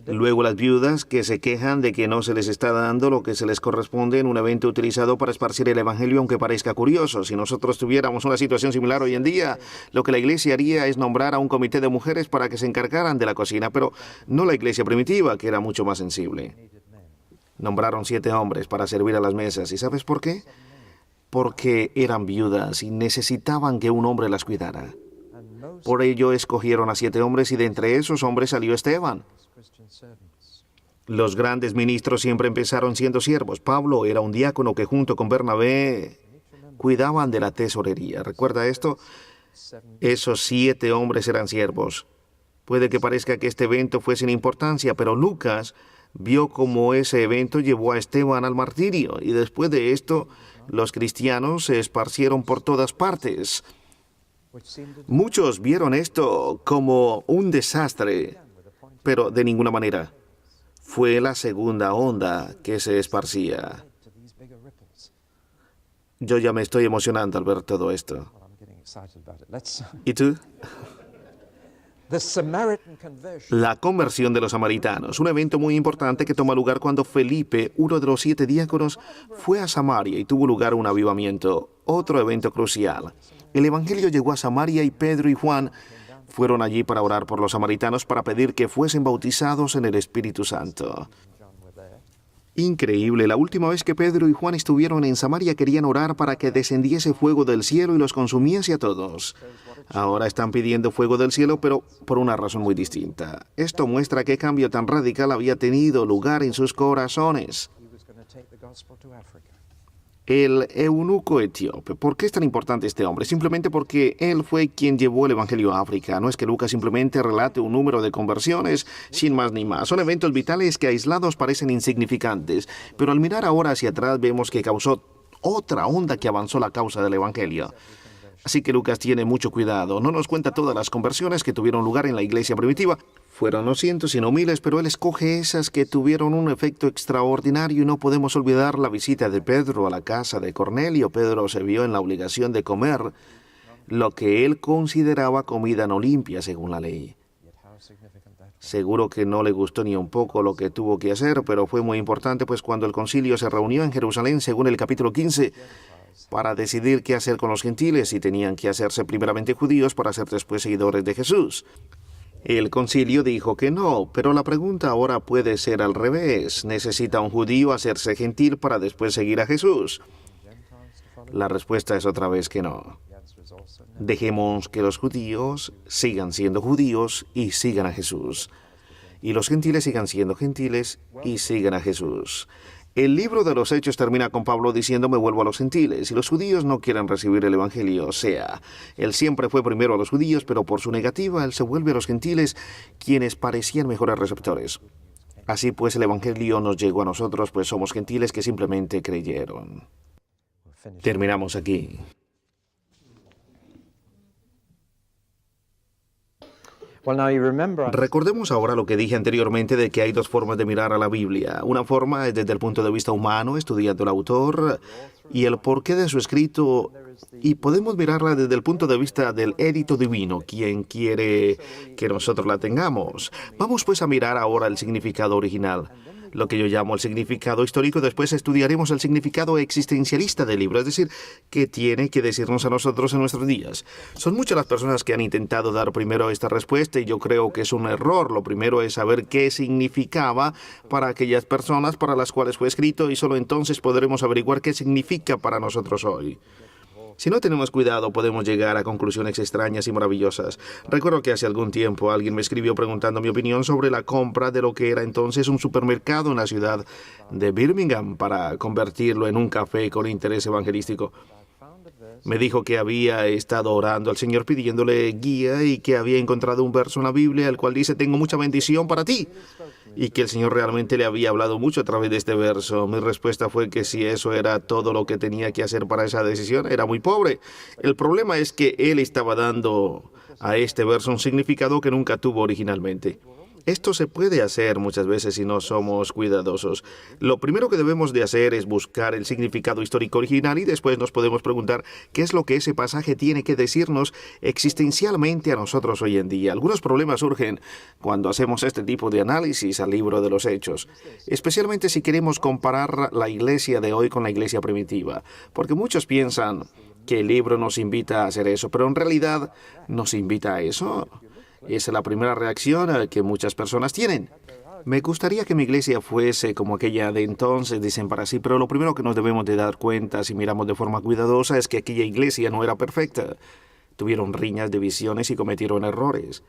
Luego las viudas que se quejan de que no se les está dando lo que se les corresponde en un evento utilizado para esparcir el Evangelio, aunque parezca curioso. Si nosotros tuviéramos una situación similar hoy en día, lo que la iglesia haría es nombrar a un comité de mujeres para que se encargaran de la cocina, pero no la iglesia primitiva, que era mucho más sensible. Nombraron 7 hombres para servir a las mesas. ¿Y sabes por qué? Porque eran viudas y necesitaban que un hombre las cuidara. Por ello escogieron a 7 hombres y de entre esos hombres salió Esteban. Los grandes ministros siempre empezaron siendo siervos. Pablo era un diácono que junto con Bernabé cuidaban de la tesorería. ¿Recuerda esto? Esos 7 hombres eran siervos. Puede que parezca que este evento fue sin importancia, pero Lucas vio cómo ese evento llevó a Esteban al martirio, y después de esto, los cristianos se esparcieron por todas partes. Muchos vieron esto como un desastre, pero de ninguna manera. Fue la segunda onda que se esparcía. Yo ya me estoy emocionando al ver todo esto. ¿Y tú? La conversión de los samaritanos, un evento muy importante que toma lugar cuando Felipe, uno de los 7 diáconos, fue a Samaria y tuvo lugar un avivamiento, otro evento crucial. El Evangelio llegó a Samaria y Pedro y Juan fueron allí para orar por los samaritanos para pedir que fuesen bautizados en el Espíritu Santo. Increíble, la última vez que Pedro y Juan estuvieron en Samaria querían orar para que descendiese fuego del cielo y los consumiese a todos. Ahora están pidiendo fuego del cielo, pero por una razón muy distinta. Esto muestra qué cambio tan radical había tenido lugar en sus corazones. El eunuco etíope. ¿Por qué es tan importante este hombre? Simplemente porque él fue quien llevó el Evangelio a África. No es que Lucas simplemente relate un número de conversiones, sin más ni más. Son eventos vitales que aislados parecen insignificantes, pero al mirar ahora hacia atrás vemos que causó otra onda que avanzó la causa del Evangelio. Así que Lucas tiene mucho cuidado. No nos cuenta todas las conversiones que tuvieron lugar en la iglesia primitiva. Fueron no cientos sino miles, pero él escoge esas que tuvieron un efecto extraordinario, y no podemos olvidar la visita de Pedro a la casa de Cornelio. Pedro se vio en la obligación de comer lo que él consideraba comida no limpia según la ley. Seguro que no le gustó ni un poco lo que tuvo que hacer, pero fue muy importante, pues cuando el concilio se reunió en Jerusalén, según el capítulo 15, para decidir qué hacer con los gentiles, y tenían que hacerse primeramente judíos para ser después seguidores de Jesús. El concilio dijo que no, pero la pregunta ahora puede ser al revés. ¿Necesita un judío hacerse gentil para después seguir a Jesús? La respuesta es otra vez que no. Dejemos que los judíos sigan siendo judíos y sigan a Jesús, y los gentiles sigan siendo gentiles y sigan a Jesús. El libro de los Hechos termina con Pablo diciendo: me vuelvo a los gentiles, y los judíos no quieren recibir el Evangelio. O sea, él siempre fue primero a los judíos, pero por su negativa, él se vuelve a los gentiles, quienes parecían mejores receptores. Así pues, el Evangelio nos llegó a nosotros, pues somos gentiles que simplemente creyeron. Terminamos aquí. Recordemos ahora lo que dije anteriormente de que hay dos formas de mirar a la Biblia. Una forma es desde el punto de vista humano, estudiando el autor y el porqué de su escrito, y podemos mirarla desde el punto de vista del édito divino, quien quiere que nosotros la tengamos. Vamos pues a mirar ahora el significado original, lo que yo llamo el significado histórico. Después estudiaremos el significado existencialista del libro, es decir, qué tiene que decirnos a nosotros en nuestros días. Son muchas las personas que han intentado dar primero esta respuesta y yo creo que es un error. Lo primero es saber qué significaba para aquellas personas para las cuales fue escrito y solo entonces podremos averiguar qué significa para nosotros hoy. Si no tenemos cuidado, podemos llegar a conclusiones extrañas y maravillosas. Recuerdo que hace algún tiempo alguien me escribió preguntando mi opinión sobre la compra de lo que era entonces un supermercado en la ciudad de Birmingham para convertirlo en un café con interés evangelístico. Me dijo que había estado orando al Señor pidiéndole guía y que había encontrado un verso en la Biblia el cual dice: tengo mucha bendición para ti. Y que el Señor realmente le había hablado mucho a través de este verso. Mi respuesta fue que si eso era todo lo que tenía que hacer para esa decisión, era muy pobre. El problema es que él estaba dando a este verso un significado que nunca tuvo originalmente. Esto se puede hacer muchas veces si no somos cuidadosos. Lo primero que debemos de hacer es buscar el significado histórico original y después nos podemos preguntar qué es lo que ese pasaje tiene que decirnos existencialmente a nosotros hoy en día. Algunos problemas surgen cuando hacemos este tipo de análisis al libro de los Hechos, especialmente si queremos comparar la iglesia de hoy con la iglesia primitiva, porque muchos piensan que el libro nos invita a hacer eso, pero en realidad nos invita a eso. Esa es la primera reacción que muchas personas tienen. Me gustaría que mi iglesia fuese como aquella de entonces, dicen para sí, pero lo primero que nos debemos de dar cuenta, si miramos de forma cuidadosa, es que aquella iglesia no era perfecta. Tuvieron riñas, divisiones y cometieron errores.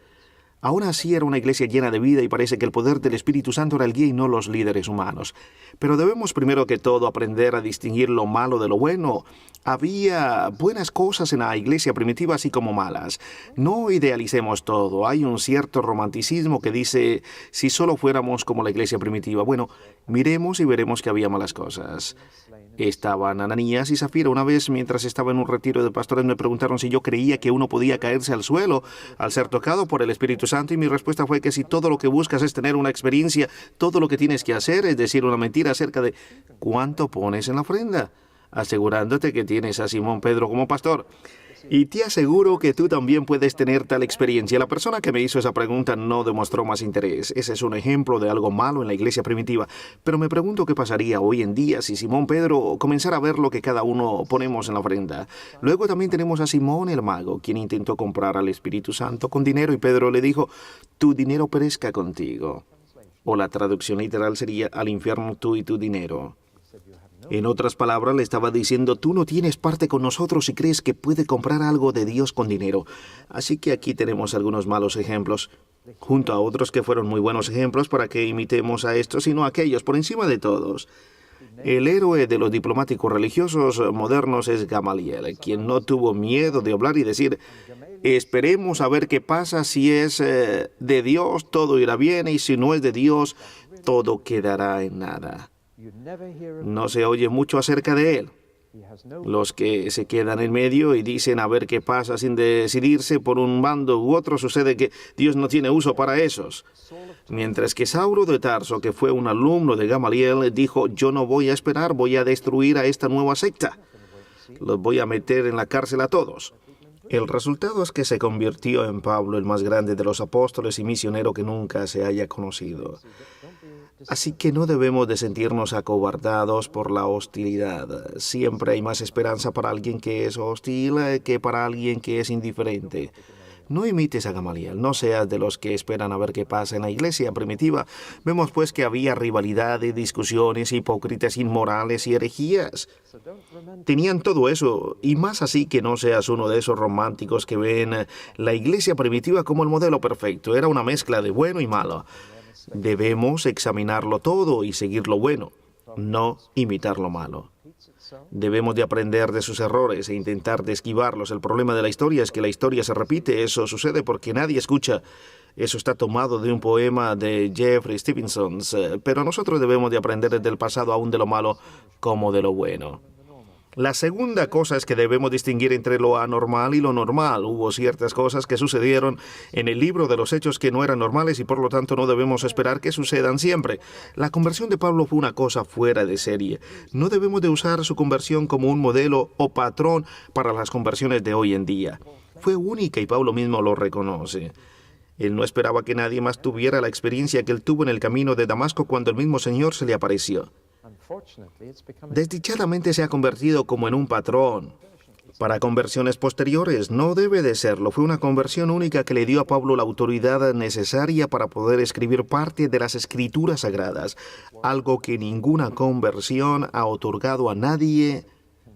Aún así era una iglesia llena de vida y parece que el poder del Espíritu Santo era el guía y no los líderes humanos. Pero debemos primero que todo aprender a distinguir lo malo de lo bueno. Había buenas cosas en la iglesia primitiva así como malas. No idealicemos todo. Hay un cierto romanticismo que dice, si solo fuéramos como la iglesia primitiva. Bueno, miremos y veremos que había malas cosas. Estaban Ananías y Zafira. Una vez, mientras estaba en un retiro de pastores, me preguntaron si yo creía que uno podía caerse al suelo al ser tocado por el Espíritu Santo, y mi respuesta fue que si todo lo que buscas es tener una experiencia, todo lo que tienes que hacer es decir una mentira acerca de cuánto pones en la ofrenda, asegurándote que tienes a Simón Pedro como pastor. Y te aseguro que tú también puedes tener tal experiencia. La persona que me hizo esa pregunta no demostró más interés. Ese es un ejemplo de algo malo en la iglesia primitiva. Pero me pregunto qué pasaría hoy en día si Simón Pedro comenzara a ver lo que cada uno ponemos en la ofrenda. Luego también tenemos a Simón el mago, quien intentó comprar al Espíritu Santo con dinero y Pedro le dijo, tu dinero perezca contigo. O la traducción literal sería, al infierno tú y tu dinero. En otras palabras, le estaba diciendo, tú no tienes parte con nosotros si crees que puede comprar algo de Dios con dinero. Así que aquí tenemos algunos malos ejemplos, junto a otros que fueron muy buenos ejemplos para que imitemos a estos y no a aquellos, por encima de todos. El héroe de los diplomáticos religiosos modernos es Gamaliel, quien no tuvo miedo de hablar y decir, esperemos a ver qué pasa, si es de Dios, todo irá bien, y si no es de Dios, todo quedará en nada. No se oye mucho acerca de él. Los que se quedan en medio y dicen a ver qué pasa sin decidirse por un bando u otro, sucede que Dios no tiene uso para esos. Mientras que Saulo de Tarso, que fue un alumno de Gamaliel, dijo, yo no voy a esperar, voy a destruir a esta nueva secta. Los voy a meter en la cárcel a todos. El resultado es que se convirtió en Pablo el más grande de los apóstoles y misionero que nunca se haya conocido. Así que no debemos de sentirnos acobardados por la hostilidad. Siempre hay más esperanza para alguien que es hostil que para alguien que es indiferente. No imites a Gamaliel, no seas de los que esperan a ver qué pasa en la iglesia primitiva. Vemos pues que había rivalidades, discusiones, hipócritas, inmorales y herejías. Tenían todo eso, y más así que no seas uno de esos románticos que ven la iglesia primitiva como el modelo perfecto. Era una mezcla de bueno y malo. Debemos examinarlo todo y seguir lo bueno, no imitar lo malo. Debemos de aprender de sus errores e intentar de esquivarlos. El problema de la historia es que la historia se repite. Eso sucede porque nadie escucha. Eso está tomado de un poema de Jeffrey Stevenson. Pero nosotros debemos de aprender desde el pasado aún de lo malo como de lo bueno. La segunda cosa es que debemos distinguir entre lo anormal y lo normal. Hubo ciertas cosas que sucedieron en el libro de los Hechos que no eran normales y por lo tanto no debemos esperar que sucedan siempre. La conversión de Pablo fue una cosa fuera de serie. No debemos de usar su conversión como un modelo o patrón para las conversiones de hoy en día. Fue única y Pablo mismo lo reconoce. Él no esperaba que nadie más tuviera la experiencia que él tuvo en el camino de Damasco cuando el mismo Señor se le apareció. Desdichadamente se ha convertido como en un patrón. Para conversiones posteriores no debe de serlo. Fue una conversión única que le dio a Pablo la autoridad necesaria para poder escribir parte de las Escrituras Sagradas, algo que ninguna conversión ha otorgado a nadie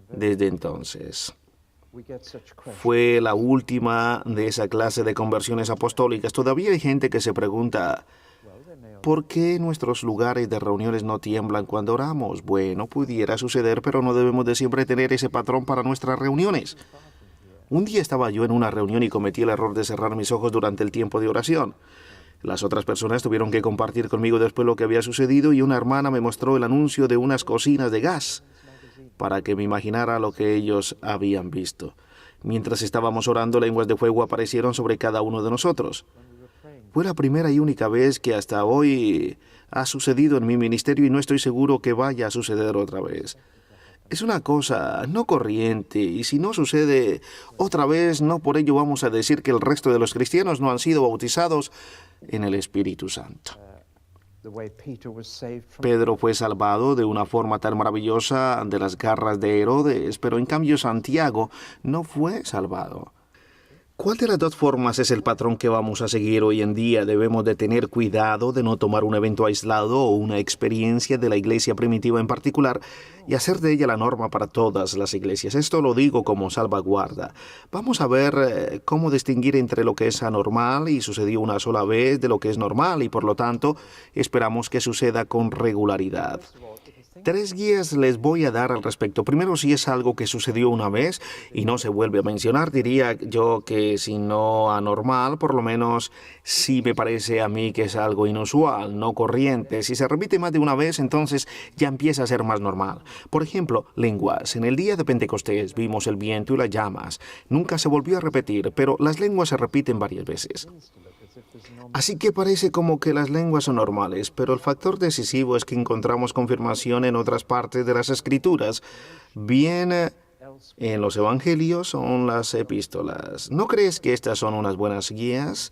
desde entonces. Fue la última de esa clase de conversiones apostólicas. Todavía hay gente que se pregunta, ¿por qué nuestros lugares de reuniones no tiemblan cuando oramos? Bueno, pudiera suceder, pero no debemos de siempre tener ese patrón para nuestras reuniones. Un día estaba yo en una reunión y cometí el error de cerrar mis ojos durante el tiempo de oración. Las otras personas tuvieron que compartir conmigo después lo que había sucedido y una hermana me mostró el anuncio de unas cocinas de gas para que me imaginara lo que ellos habían visto. Mientras estábamos orando, lenguas de fuego aparecieron sobre cada uno de nosotros. Fue la primera y única vez que hasta hoy ha sucedido en mi ministerio y no estoy seguro que vaya a suceder otra vez. Es una cosa no corriente y si no sucede otra vez, no por ello vamos a decir que el resto de los cristianos no han sido bautizados en el Espíritu Santo. Pedro fue salvado de una forma tan maravillosa de las garras de Herodes, pero en cambio Santiago no fue salvado. ¿Cuál de las dos formas es el patrón que vamos a seguir hoy en día? Debemos de tener cuidado de no tomar un evento aislado o una experiencia de la iglesia primitiva en particular y hacer de ella la norma para todas las iglesias. Esto lo digo como salvaguarda. Vamos a ver cómo distinguir entre lo que es anormal y sucedió una sola vez de lo que es normal y por lo tanto esperamos que suceda con regularidad. 3 guías les voy a dar al respecto. Primero, si es algo que sucedió una vez y no se vuelve a mencionar, diría yo que si no anormal, por lo menos sí me parece a mí que es algo inusual, no corriente. Si se repite más de una vez, entonces ya empieza a ser más normal. Por ejemplo, lenguas. En el día de Pentecostés vimos el viento y las llamas. Nunca se volvió a repetir, pero las lenguas se repiten varias veces. Así que parece como que las lenguas son normales, pero el factor decisivo es que encontramos confirmación en otras partes de las Escrituras. Bien, en los Evangelios o en las epístolas. ¿No crees que estas son unas buenas guías?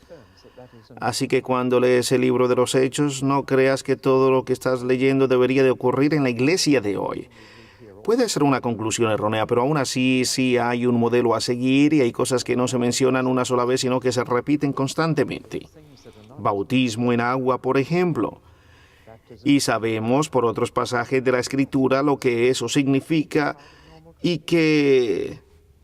Así que cuando lees el libro de los Hechos, no creas que todo lo que estás leyendo debería de ocurrir en la iglesia de hoy. Puede ser una conclusión errónea, pero aún así sí hay un modelo a seguir y hay cosas que no se mencionan una sola vez, sino que se repiten constantemente. Bautismo en agua, por ejemplo. Y sabemos por otros pasajes de la Escritura lo que eso significa y que,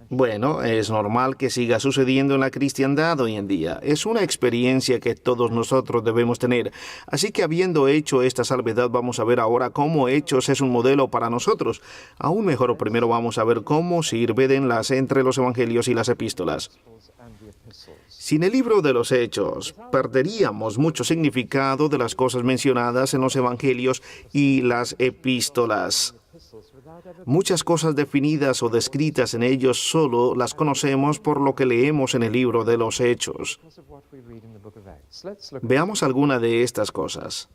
bueno, es normal que siga sucediendo en la cristiandad hoy en día. Es una experiencia que todos nosotros debemos tener. Así que habiendo hecho esta salvedad, vamos a ver ahora cómo Hechos es un modelo para nosotros. Aún mejor, primero vamos a ver cómo sirve de enlace entre los Evangelios y las epístolas. Sin el libro de los Hechos, perderíamos mucho significado de las cosas mencionadas en los Evangelios y las epístolas. Muchas cosas definidas o descritas en ellos solo las conocemos por lo que leemos en el libro de los Hechos. Veamos alguna de estas cosas.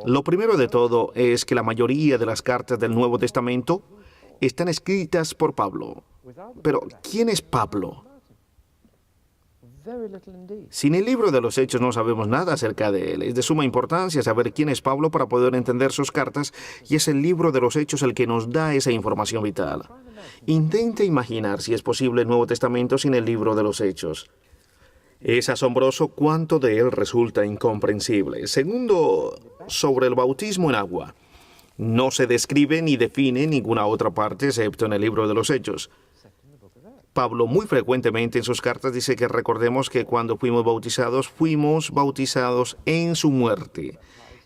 Lo primero de todo es que la mayoría de las cartas del Nuevo Testamento están escritas por Pablo. Pero, ¿quién es Pablo? Sin el libro de los Hechos no sabemos nada acerca de él. Es de suma importancia saber quién es Pablo para poder entender sus cartas, y es el libro de los Hechos el que nos da esa información vital. Intente imaginar si es posible el Nuevo Testamento sin el libro de los Hechos. Es asombroso cuánto de él resulta incomprensible. Segundo, sobre el bautismo en agua. No se describe ni define en ninguna otra parte excepto en el libro de los Hechos. Pablo muy frecuentemente en sus cartas dice que recordemos que cuando fuimos bautizados en su muerte,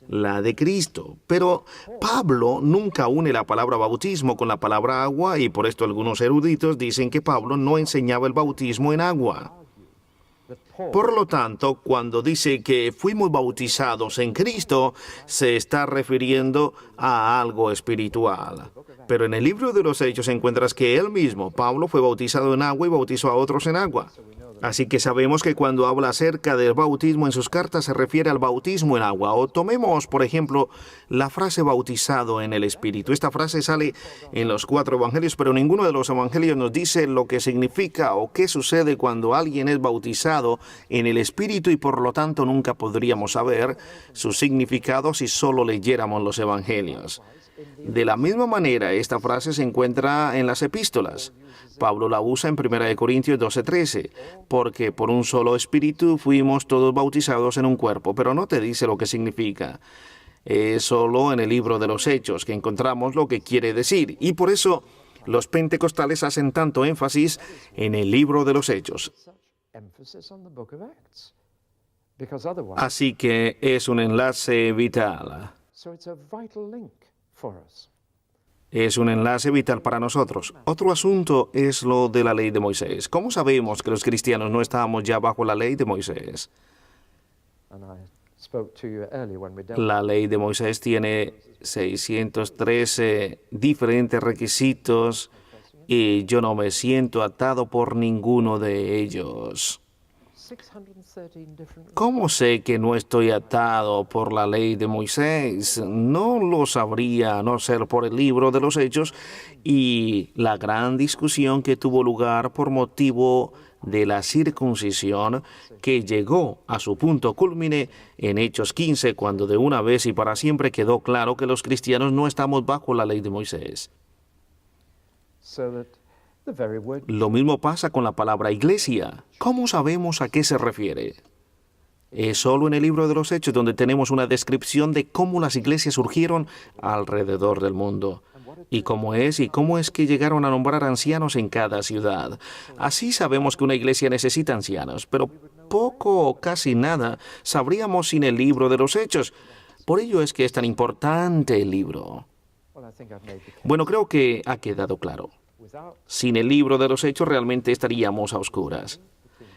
la de Cristo. Pero Pablo nunca une la palabra bautismo con la palabra agua y por esto algunos eruditos dicen que Pablo no enseñaba el bautismo en agua. Por lo tanto, cuando dice que fuimos bautizados en Cristo, se está refiriendo a algo espiritual. Pero en el libro de los Hechos encuentras que él mismo, Pablo, fue bautizado en agua y bautizó a otros en agua. Así que sabemos que cuando habla acerca del bautismo en sus cartas se refiere al bautismo en agua. O tomemos, por ejemplo, la frase bautizado en el Espíritu. Esta frase sale en los 4 evangelios, pero ninguno de los evangelios nos dice lo que significa o qué sucede cuando alguien es bautizado en el Espíritu y por lo tanto nunca podríamos saber su significado si solo leyéramos los evangelios. De la misma manera, esta frase se encuentra en las epístolas. Pablo la usa en 1 Corintios 12:13, porque por un solo espíritu fuimos todos bautizados en un cuerpo, pero no te dice lo que significa. Es solo en el libro de los Hechos que encontramos lo que quiere decir, y por eso los pentecostales hacen tanto énfasis en el libro de los Hechos. Así que es un enlace vital. Es un enlace vital para nosotros. Otro asunto es lo de la ley de Moisés. ¿Cómo sabemos que los cristianos no estábamos ya bajo la ley de Moisés? La ley de Moisés tiene 613 diferentes requisitos y yo no me siento atado por ninguno de ellos. ¿Cómo sé que no estoy atado por la ley de Moisés? No lo sabría a no ser por el libro de los Hechos y la gran discusión que tuvo lugar por motivo de la circuncisión que llegó a su punto cúlmine en Hechos 15, cuando de una vez y para siempre quedó claro que los cristianos no estamos bajo la ley de Moisés. Lo mismo pasa con la palabra iglesia. ¿Cómo sabemos a qué se refiere? Es solo en el libro de los Hechos donde tenemos una descripción de cómo las iglesias surgieron alrededor del mundo. Y cómo es que llegaron a nombrar ancianos en cada ciudad. Así sabemos que una iglesia necesita ancianos, pero poco o casi nada sabríamos sin el libro de los Hechos. Por ello es que es tan importante el libro. Bueno, creo que ha quedado claro. Sin el libro de los Hechos realmente estaríamos a oscuras.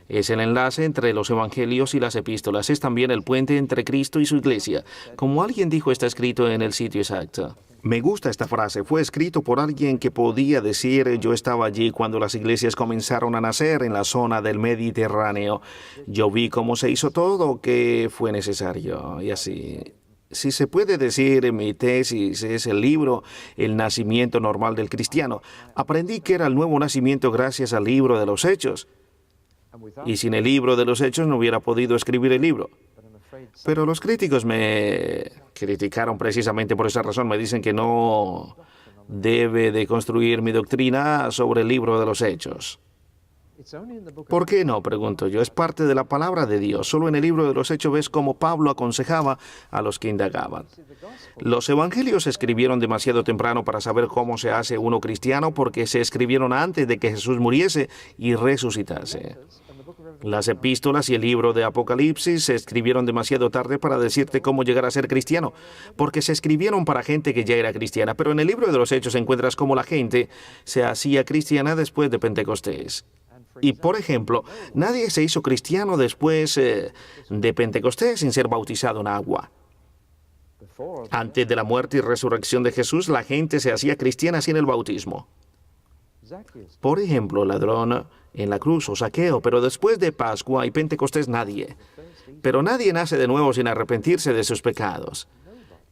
Es el enlace entre los evangelios y las epístolas. Es también el puente entre Cristo y su iglesia. Como alguien dijo, está escrito en el sitio exacto. Me gusta esta frase. Fue escrito por alguien que podía decir: yo estaba allí cuando las iglesias comenzaron a nacer en la zona del Mediterráneo. Yo vi cómo se hizo todo que fue necesario. Y así. Si se puede decir, mi tesis es el libro El nacimiento normal del cristiano. Aprendí que era el nuevo nacimiento gracias al libro de los Hechos. Y sin el libro de los Hechos no hubiera podido escribir el libro. Pero los críticos me criticaron precisamente por esa razón. Me dicen que no debe de construir mi doctrina sobre el libro de los Hechos. ¿Por qué no?, pregunto yo. Es parte de la palabra de Dios. Solo en el libro de los Hechos ves cómo Pablo aconsejaba a los que indagaban. Los evangelios se escribieron demasiado temprano para saber cómo se hace uno cristiano, porque se escribieron antes de que Jesús muriese y resucitase. Las epístolas y el libro de Apocalipsis se escribieron demasiado tarde para decirte cómo llegar a ser cristiano, porque se escribieron para gente que ya era cristiana. Pero en el libro de los Hechos encuentras cómo la gente se hacía cristiana después de Pentecostés. Y, por ejemplo, nadie se hizo cristiano después de Pentecostés sin ser bautizado en agua. Antes de la muerte y resurrección de Jesús, la gente se hacía cristiana sin el bautismo. Por ejemplo, el ladrón en la cruz o Zaqueo, pero después de Pascua y Pentecostés nadie. Pero nadie nace de nuevo sin arrepentirse de sus pecados,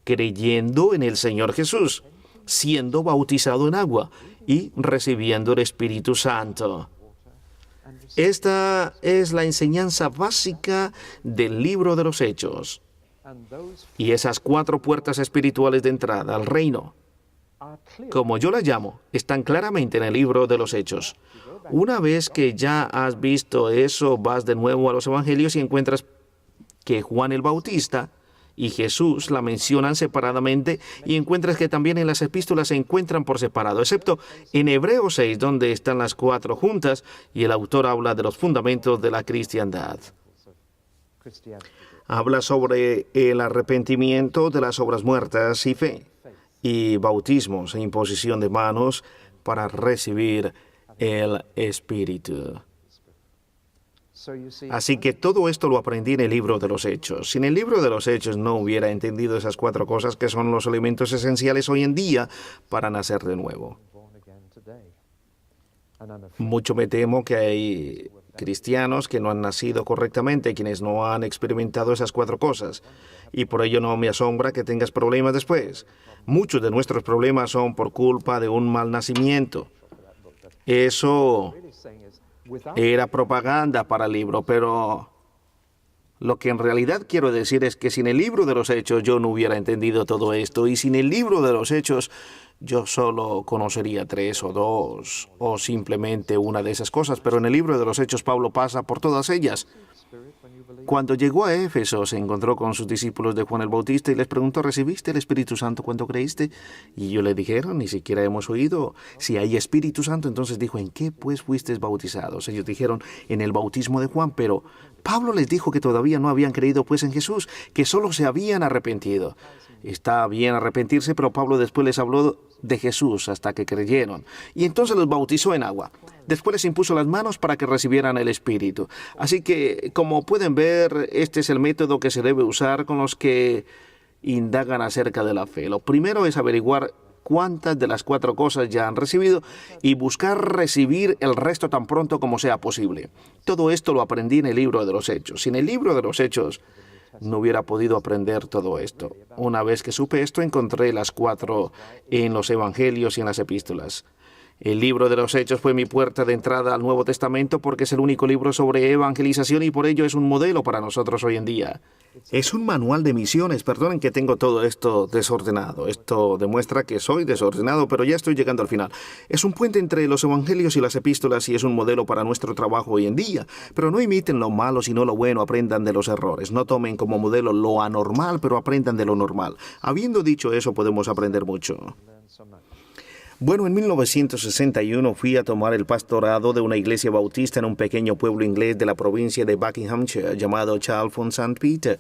creyendo en el Señor Jesús, siendo bautizado en agua y recibiendo el Espíritu Santo. Esta es la enseñanza básica del libro de los Hechos. Y esas 4 puertas espirituales de entrada al reino, como yo las llamo, están claramente en el libro de los Hechos. Una vez que ya has visto eso, vas de nuevo a los evangelios y encuentras que Juan el Bautista y Jesús la mencionan separadamente, y encuentras que también en las epístolas se encuentran por separado, excepto en Hebreos 6, donde están las 4 juntas, y el autor habla de los fundamentos de la cristiandad. Habla sobre el arrepentimiento de las obras muertas y fe, y bautismos e imposición de manos para recibir el Espíritu. Así que todo esto lo aprendí en el libro de los Hechos. Sin el libro de los Hechos no hubiera entendido esas 4 cosas que son los elementos esenciales hoy en día para nacer de nuevo. Mucho me temo que hay cristianos que no han nacido correctamente, quienes no han experimentado esas 4 cosas. Y por ello no me asombra que tengas problemas después. Muchos de nuestros problemas son por culpa de un mal nacimiento. Eso era propaganda para el libro, pero lo que en realidad quiero decir es que sin el libro de los Hechos yo no hubiera entendido todo esto, y sin el libro de los Hechos yo solo conocería 3 o 2 o simplemente una de esas cosas, pero en el libro de los Hechos Pablo pasa por todas ellas. Cuando llegó a Éfeso se encontró con sus discípulos de Juan el Bautista y les preguntó: ¿recibiste el Espíritu Santo cuando creíste? Y ellos le dijeron: ni siquiera hemos oído si hay Espíritu Santo. Entonces dijo: ¿en qué pues fuisteis bautizados? Ellos dijeron: en el bautismo de Juan. Pero Pablo les dijo que todavía no habían creído pues en Jesús, que solo se habían arrepentido. Está bien arrepentirse, pero Pablo después les habló de Jesús hasta que creyeron. Y entonces los bautizó en agua. Después les impuso las manos para que recibieran el Espíritu. Así que, como pueden ver, este es el método que se debe usar con los que indagan acerca de la fe. Lo primero es averiguar cuántas de las 4 cosas ya han recibido y buscar recibir el resto tan pronto como sea posible. Todo esto lo aprendí en el libro de los Hechos. Sin el libro de los Hechos no hubiera podido aprender todo esto. Una vez que supe esto, encontré las 4 en los Evangelios y en las Epístolas. El libro de los Hechos fue mi puerta de entrada al Nuevo Testamento porque es el único libro sobre evangelización y por ello es un modelo para nosotros hoy en día. Es un manual de misiones. Perdonen que tengo todo esto desordenado. Esto demuestra que soy desordenado, pero ya estoy llegando al final. Es un puente entre los Evangelios y las Epístolas y es un modelo para nuestro trabajo hoy en día. Pero no imiten lo malo, sino lo bueno. Aprendan de los errores. No tomen como modelo lo anormal, pero aprendan de lo normal. Habiendo dicho eso, podemos aprender mucho. Bueno, en 1961 fui a tomar el pastorado de una iglesia bautista en un pequeño pueblo inglés de la provincia de Buckinghamshire llamado Chalfont-St. Peter,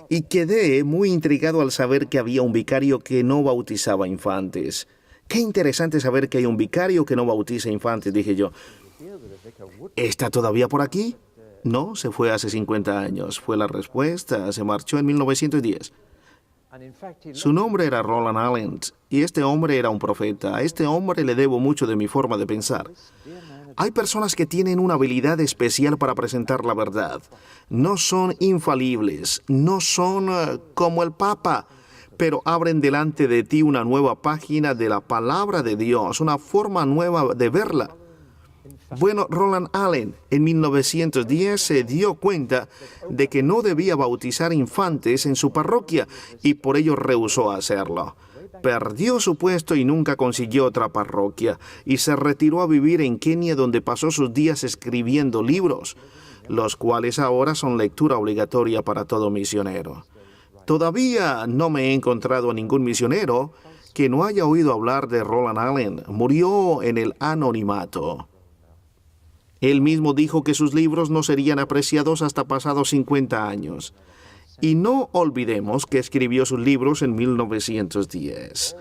y quedé muy intrigado al saber que había un vicario que no bautizaba infantes. Qué interesante saber que hay un vicario que no bautiza infantes, dije yo. ¿Está todavía por aquí? No, se fue hace 50 años. Fue la respuesta. Se marchó en 1910. Su nombre era Roland Allen, y este hombre era un profeta. A este hombre le debo mucho de mi forma de pensar. Hay personas que tienen una habilidad especial para presentar la verdad. No son infalibles, no son como el Papa, pero abren delante de ti una nueva página de la palabra de Dios, una forma nueva de verla. Bueno, Roland Allen en 1910 se dio cuenta de que no debía bautizar infantes en su parroquia y por ello rehusó hacerlo. Perdió su puesto y nunca consiguió otra parroquia y se retiró a vivir en Kenia, donde pasó sus días escribiendo libros, los cuales ahora son lectura obligatoria para todo misionero. Todavía no me he encontrado a ningún misionero que no haya oído hablar de Roland Allen. Murió en el anonimato. Él mismo dijo que sus libros no serían apreciados hasta pasados 50 años. Y no olvidemos que escribió sus libros en 1910.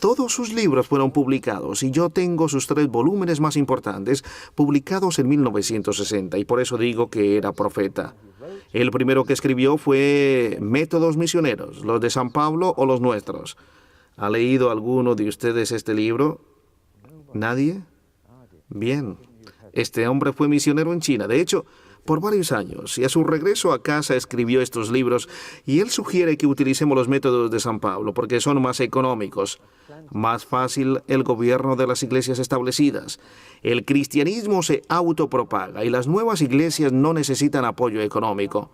Todos sus libros fueron publicados y yo tengo sus 3 volúmenes más importantes publicados en 1960 y por eso digo que era profeta. El primero que escribió fue Métodos Misioneros, los de San Pablo o los nuestros. ¿Ha leído alguno de ustedes este libro? ¿Nadie? Bien. Este hombre fue misionero en China, de hecho, por varios años, y a su regreso a casa escribió estos libros, y él sugiere que utilicemos los métodos de San Pablo, porque son más económicos, más fácil el gobierno de las iglesias establecidas. El cristianismo se autopropaga, y las nuevas iglesias no necesitan apoyo económico.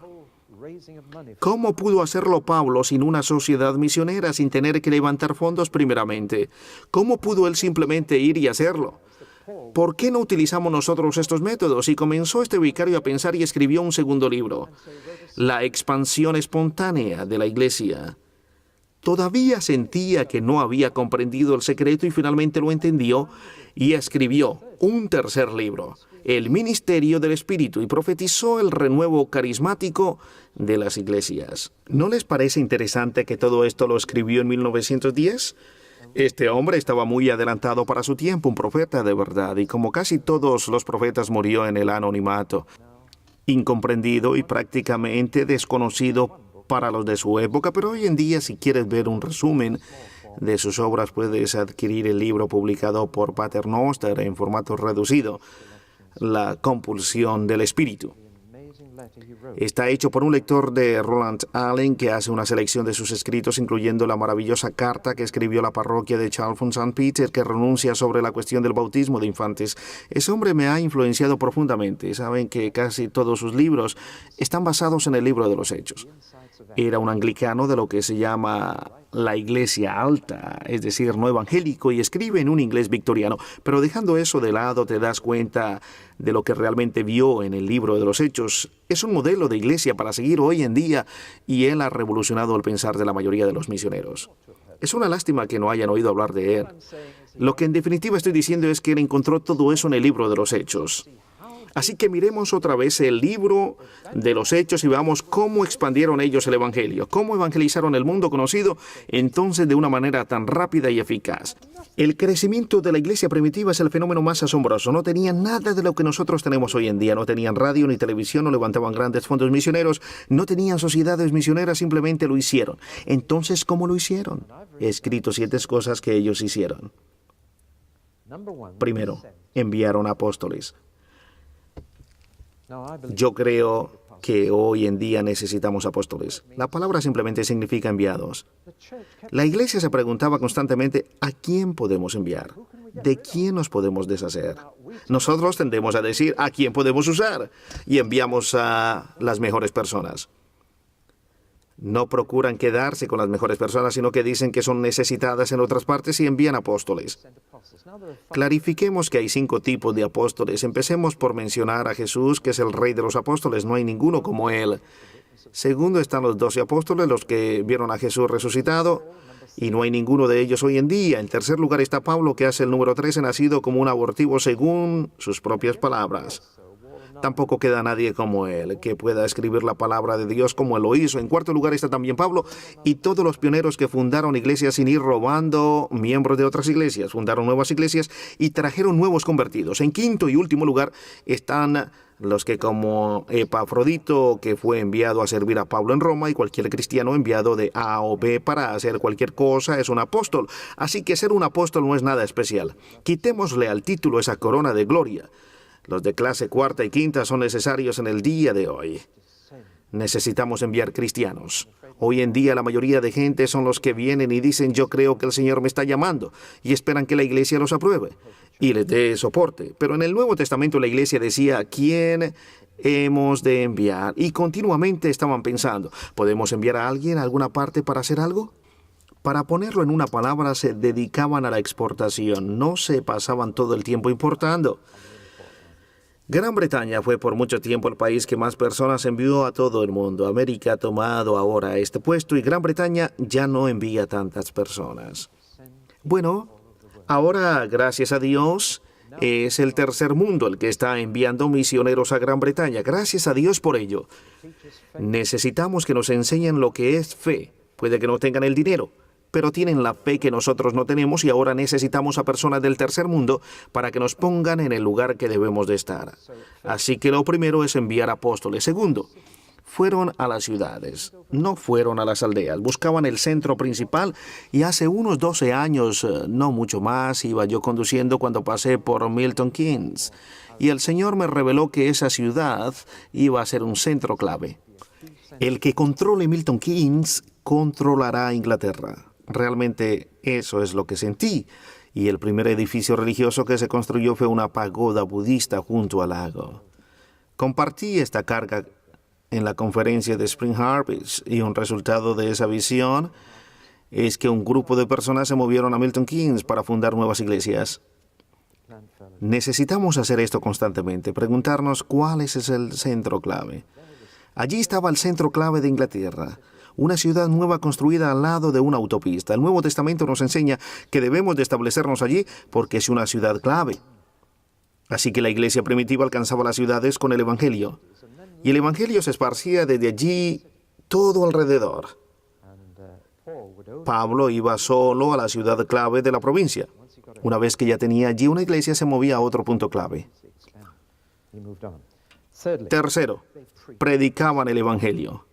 ¿Cómo pudo hacerlo Pablo sin una sociedad misionera, sin tener que levantar fondos primeramente? ¿Cómo pudo él simplemente ir y hacerlo? ¿Por qué no utilizamos nosotros estos métodos? Y comenzó este vicario a pensar y escribió un segundo libro, La expansión espontánea de la iglesia. Todavía sentía que no había comprendido el secreto y finalmente lo entendió y escribió un tercer libro, El ministerio del Espíritu, y profetizó el renuevo carismático de las iglesias. ¿No les parece interesante que todo esto lo escribió en 1910? Este hombre estaba muy adelantado para su tiempo, un profeta de verdad, y como casi todos los profetas murió en el anonimato. incomprendido y prácticamente desconocido para los de su época, pero hoy en día, si quieres ver un resumen de sus obras, puedes adquirir el libro publicado por Pater Noster en formato reducido, La compulsión del espíritu. Está hecho por un lector de Roland Allen que hace una selección de sus escritos, incluyendo la maravillosa carta que escribió la parroquia de Chalfont-St. Peter, que renuncia sobre la cuestión del bautismo de infantes. Ese hombre me ha influenciado profundamente. Saben que casi todos sus libros están basados en el libro de los Hechos. Era un anglicano de lo que se llama la Iglesia Alta, es decir, no evangélico, y escribe en un inglés victoriano. Pero dejando eso de lado, te das cuenta de lo que realmente vio en el libro de los Hechos. Es un modelo de iglesia para seguir hoy en día, y él ha revolucionado el pensar de la mayoría de los misioneros. Es una lástima que no hayan oído hablar de él. Lo que en definitiva estoy diciendo es que él encontró todo eso en el libro de los Hechos. Así que miremos otra vez el libro de los Hechos y veamos cómo expandieron ellos el Evangelio, cómo evangelizaron el mundo conocido entonces de una manera tan rápida y eficaz. El crecimiento de la iglesia primitiva es el fenómeno más asombroso. No tenían nada de lo que nosotros tenemos hoy en día. No tenían radio ni televisión, no levantaban grandes fondos misioneros, no tenían sociedades misioneras, simplemente lo hicieron. Entonces, ¿cómo lo hicieron? He escrito 7 cosas que ellos hicieron. Primero, enviaron apóstoles. Yo creo que hoy en día necesitamos apóstoles. La palabra simplemente significa enviados. La iglesia se preguntaba constantemente, ¿a quién podemos enviar? ¿De quién nos podemos deshacer? Nosotros tendemos a decir, ¿a quién podemos usar? Y enviamos a las mejores personas. No procuran quedarse con las mejores personas, sino que dicen que son necesitadas en otras partes y envían apóstoles. Clarifiquemos que hay 5 tipos de apóstoles. Empecemos por mencionar a Jesús, que es el rey de los apóstoles. No hay ninguno como él. Segundo están los 12 apóstoles, los que vieron a Jesús resucitado, y no hay ninguno de ellos hoy en día. En tercer lugar está Pablo, que hace el número 13, nacido como un abortivo según sus propias palabras. Tampoco queda nadie como él, que pueda escribir la palabra de Dios como él lo hizo. En cuarto lugar está también Pablo y todos los pioneros que fundaron iglesias sin ir robando miembros de otras iglesias. Fundaron nuevas iglesias y trajeron nuevos convertidos. En quinto y último lugar están los que, como Epafrodito, que fue enviado a servir a Pablo en Roma, y cualquier cristiano enviado de A o B para hacer cualquier cosa es un apóstol. Así que ser un apóstol no es nada especial. Quitémosle al título esa corona de gloria. Los de clase cuarta y quinta son necesarios en el día de hoy. Necesitamos enviar cristianos. Hoy en día la mayoría de gente son los que vienen y dicen, yo creo que el Señor me está llamando, y esperan que la iglesia los apruebe y les dé soporte. Pero en el Nuevo Testamento la iglesia decía, ¿quién hemos de enviar? Y continuamente estaban pensando, ¿podemos enviar a alguien a alguna parte para hacer algo? Para ponerlo en una palabra, se dedicaban a la exportación, no se pasaban todo el tiempo importando. Gran Bretaña fue por mucho tiempo el país que más personas envió a todo el mundo. América ha tomado ahora este puesto y Gran Bretaña ya no envía tantas personas. Bueno, ahora, gracias a Dios, es el tercer mundo el que está enviando misioneros a Gran Bretaña. Gracias a Dios por ello. Necesitamos que nos enseñen lo que es fe. Puede que no tengan el dinero, pero tienen la fe que nosotros no tenemos y ahora necesitamos a personas del tercer mundo para que nos pongan en el lugar que debemos de estar. Así que lo primero es enviar apóstoles. Segundo, fueron a las ciudades, no fueron a las aldeas. Buscaban el centro principal y hace unos 12 años, no mucho más, iba yo conduciendo cuando pasé por Milton Keynes y el Señor me reveló que esa ciudad iba a ser un centro clave. El que controle Milton Keynes controlará Inglaterra. Realmente eso es lo que sentí. Y el primer edificio religioso que se construyó fue una pagoda budista junto al lago. Compartí esta carga en la conferencia de Spring Harvest y un resultado de esa visión es que un grupo de personas se movieron a Milton Keynes para fundar nuevas iglesias. Necesitamos hacer esto constantemente, preguntarnos cuál es el centro clave. Allí estaba el centro clave de Inglaterra. Una ciudad nueva construida al lado de una autopista. El Nuevo Testamento nos enseña que debemos de establecernos allí porque es una ciudad clave. Así que la iglesia primitiva alcanzaba las ciudades con el Evangelio. Y el Evangelio se esparcía desde allí todo alrededor. Pablo iba solo a la ciudad clave de la provincia. Una vez que ya tenía allí una iglesia, se movía a otro punto clave. Tercero, predicaban el Evangelio.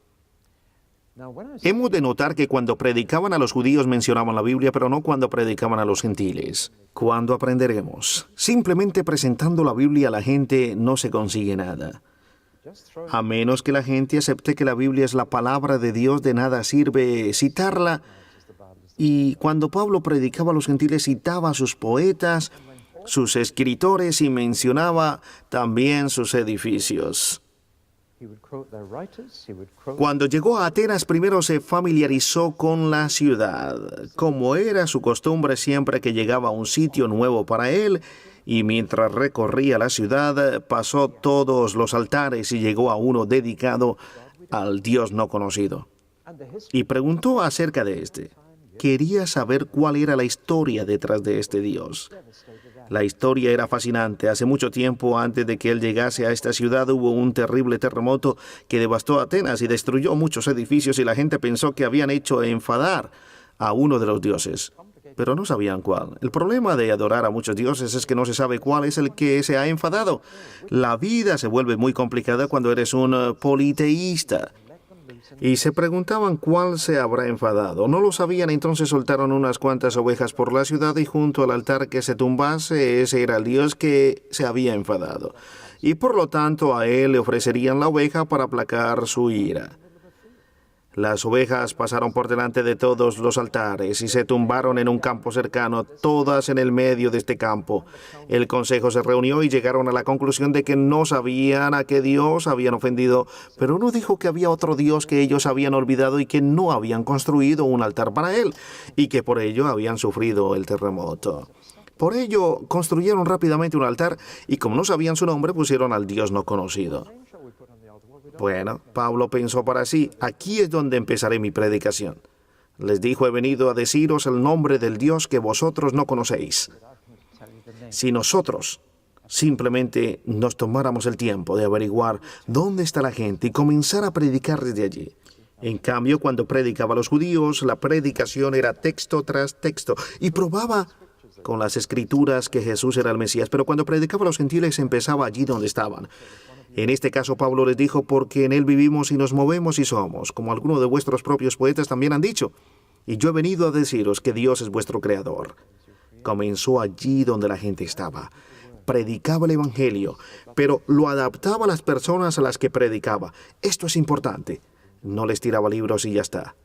Hemos de notar que cuando predicaban a los judíos mencionaban la Biblia, pero no cuando predicaban a los gentiles. ¿Cuándo aprenderemos? Simplemente presentando la Biblia a la gente no se consigue nada. A menos que la gente acepte que la Biblia es la palabra de Dios, de nada sirve citarla. Y cuando Pablo predicaba a los gentiles, citaba a sus poetas, sus escritores y mencionaba también sus edificios. Cuando llegó a Atenas, primero se familiarizó con la ciudad, como era su costumbre siempre que llegaba a un sitio nuevo para él, y mientras recorría la ciudad, pasó todos los altares y llegó a uno dedicado al Dios no conocido. Y preguntó acerca de este. Quería saber cuál era la historia detrás de este Dios. La historia era fascinante. Hace mucho tiempo, antes de que él llegase a esta ciudad, hubo un terrible terremoto que devastó Atenas y destruyó muchos edificios, y la gente pensó que habían hecho enfadar a uno de los dioses, pero no sabían cuál. El problema de adorar a muchos dioses es que no se sabe cuál es el que se ha enfadado. La vida se vuelve muy complicada cuando eres un politeísta. Y se preguntaban cuál se habrá enfadado. No lo sabían, entonces soltaron unas cuantas ovejas por la ciudad, y junto al altar que se tumbase, ese era el Dios que se había enfadado. Y por lo tanto a él le ofrecerían la oveja para aplacar su ira. Las ovejas pasaron por delante de todos los altares y se tumbaron en un campo cercano, todas en el medio de este campo. El consejo se reunió y llegaron a la conclusión de que no sabían a qué Dios habían ofendido, pero uno dijo que había otro Dios que ellos habían olvidado y que no habían construido un altar para él, y que por ello habían sufrido el terremoto. Por ello construyeron rápidamente un altar y, como no sabían su nombre, pusieron al Dios no conocido. Bueno, Pablo pensó para sí: aquí es donde empezaré mi predicación. Les dijo: he venido a deciros el nombre del Dios que vosotros no conocéis. Si nosotros simplemente nos tomáramos el tiempo de averiguar dónde está la gente y comenzar a predicar desde allí. En cambio, cuando predicaba a los judíos, la predicación era texto tras texto y probaba con las escrituras que Jesús era el Mesías, pero cuando predicaba a los gentiles empezaba allí donde estaban. En este caso, Pablo les dijo: porque en él vivimos y nos movemos y somos, como algunos de vuestros propios poetas también han dicho. Y yo he venido a deciros que Dios es vuestro creador. Comenzó allí donde la gente estaba. Predicaba el Evangelio, pero lo adaptaba a las personas a las que predicaba. Esto es importante. No les tiraba libros y ya está.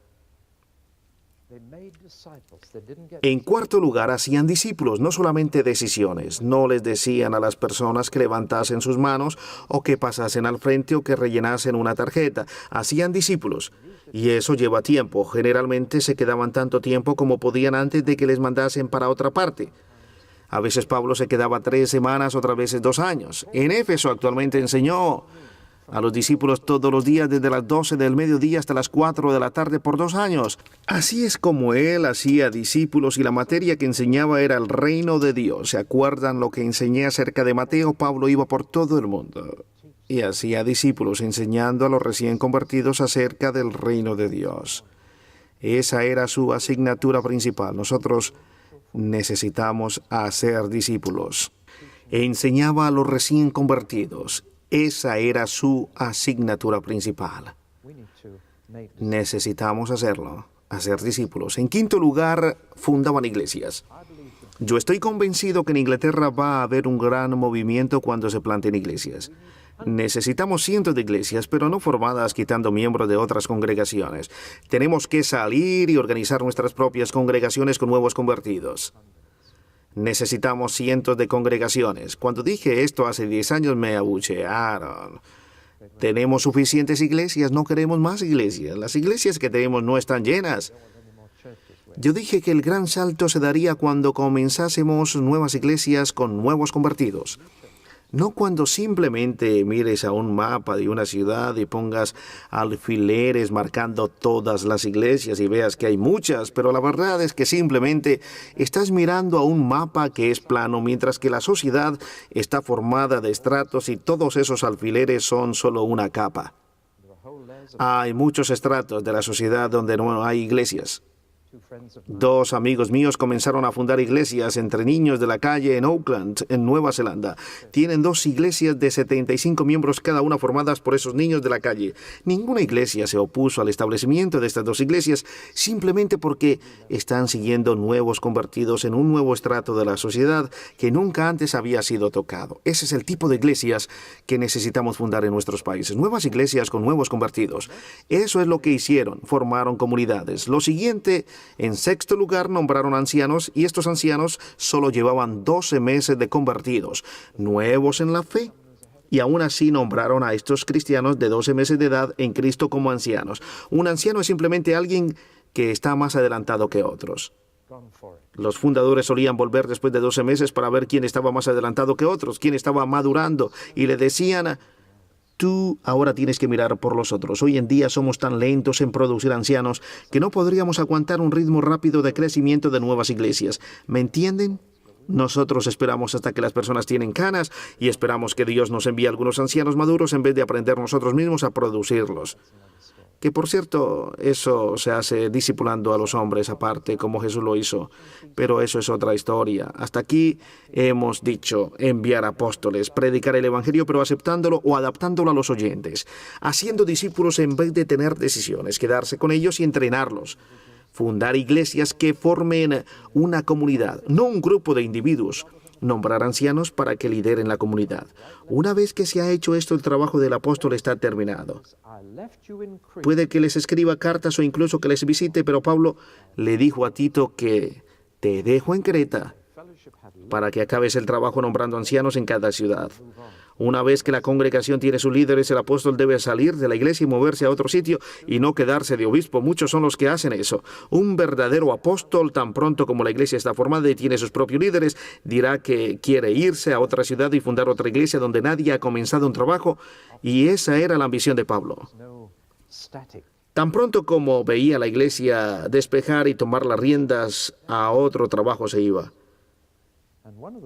En cuarto lugar, hacían discípulos, no solamente decisiones. No les decían a las personas que levantasen sus manos o que pasasen al frente o que rellenasen una tarjeta. Hacían discípulos. Y eso lleva tiempo. Generalmente se quedaban tanto tiempo como podían antes de que les mandasen para otra parte. A veces Pablo se quedaba 3 semanas, otras veces 2 años. En Éfeso actualmente enseñó a los discípulos todos los días desde las 12 del mediodía hasta las 4 de la tarde por 2 años. Así es como él hacía discípulos, y la materia que enseñaba era el reino de Dios. ¿Se acuerdan lo que enseñé acerca de Mateo? Pablo iba por todo el mundo y hacía discípulos enseñando a los recién convertidos acerca del reino de Dios. Esa era su asignatura principal. Nosotros necesitamos hacer discípulos. Enseñaba a los recién convertidos. Esa era su asignatura principal. Necesitamos hacerlo, hacer discípulos. En quinto lugar, fundaban iglesias. Yo estoy convencido que en Inglaterra va a haber un gran movimiento cuando se planten iglesias. Necesitamos cientos de iglesias, pero no formadas quitando miembros de otras congregaciones. Tenemos que salir y organizar nuestras propias congregaciones con nuevos convertidos. Necesitamos cientos de congregaciones. Cuando dije esto hace 10 años me abuchearon. Tenemos suficientes iglesias, no queremos más iglesias. Las iglesias que tenemos no están llenas. Yo dije que el gran salto se daría cuando comenzásemos nuevas iglesias con nuevos convertidos. No cuando simplemente mires a un mapa de una ciudad y pongas alfileres marcando todas las iglesias y veas que hay muchas, pero la verdad es que simplemente estás mirando a un mapa que es plano, mientras que la sociedad está formada de estratos y todos esos alfileres son solo una capa. Hay muchos estratos de la sociedad donde no hay iglesias. Dos amigos míos comenzaron a fundar iglesias entre niños de la calle en Auckland, en Nueva Zelanda. Tienen dos iglesias de 75 miembros cada una formadas por esos niños de la calle. Ninguna iglesia se opuso al establecimiento de estas dos iglesias simplemente porque están siguiendo nuevos convertidos en un nuevo estrato de la sociedad que nunca antes había sido tocado. Ese es el tipo de iglesias que necesitamos fundar en nuestros países. Nuevas iglesias con nuevos convertidos. Eso es lo que hicieron. Formaron comunidades. Lo siguiente, en sexto lugar, nombraron ancianos, y estos ancianos solo llevaban 12 meses de convertidos, nuevos en la fe. Y aún así nombraron a estos cristianos de 12 meses de edad en Cristo como ancianos. Un anciano es simplemente alguien que está más adelantado que otros. Los fundadores solían volver después de 12 meses para ver quién estaba más adelantado que otros, quién estaba madurando, y le decían: tú ahora tienes que mirar por los otros. Hoy en día somos tan lentos en producir ancianos que no podríamos aguantar un ritmo rápido de crecimiento de nuevas iglesias. ¿Me entienden? Nosotros esperamos hasta que las personas tienen canas y esperamos que Dios nos envíe algunos ancianos maduros en vez de aprender nosotros mismos a producirlos. Que por cierto, eso se hace discipulando a los hombres aparte, como Jesús lo hizo. Pero eso es otra historia. Hasta aquí hemos dicho enviar apóstoles, predicar el evangelio, pero aceptándolo o adaptándolo a los oyentes. Haciendo discípulos en vez de tener decisiones, quedarse con ellos y entrenarlos. Fundar iglesias que formen una comunidad, no un grupo de individuos. Nombrar ancianos para que lideren la comunidad. Una vez que se ha hecho esto, el trabajo del apóstol está terminado. Puede que les escriba cartas o incluso que les visite, pero Pablo le dijo a Tito que te dejo en Creta para que acabes el trabajo nombrando ancianos en cada ciudad. Una vez que la congregación tiene sus líderes, el apóstol debe salir de la iglesia y moverse a otro sitio y no quedarse de obispo. Muchos son los que hacen eso. Un verdadero apóstol, tan pronto como la iglesia está formada y tiene sus propios líderes, dirá que quiere irse a otra ciudad y fundar otra iglesia donde nadie ha comenzado un trabajo. Y esa era la ambición de Pablo. Tan pronto como veía la iglesia despejar y tomar las riendas, a otro trabajo se iba.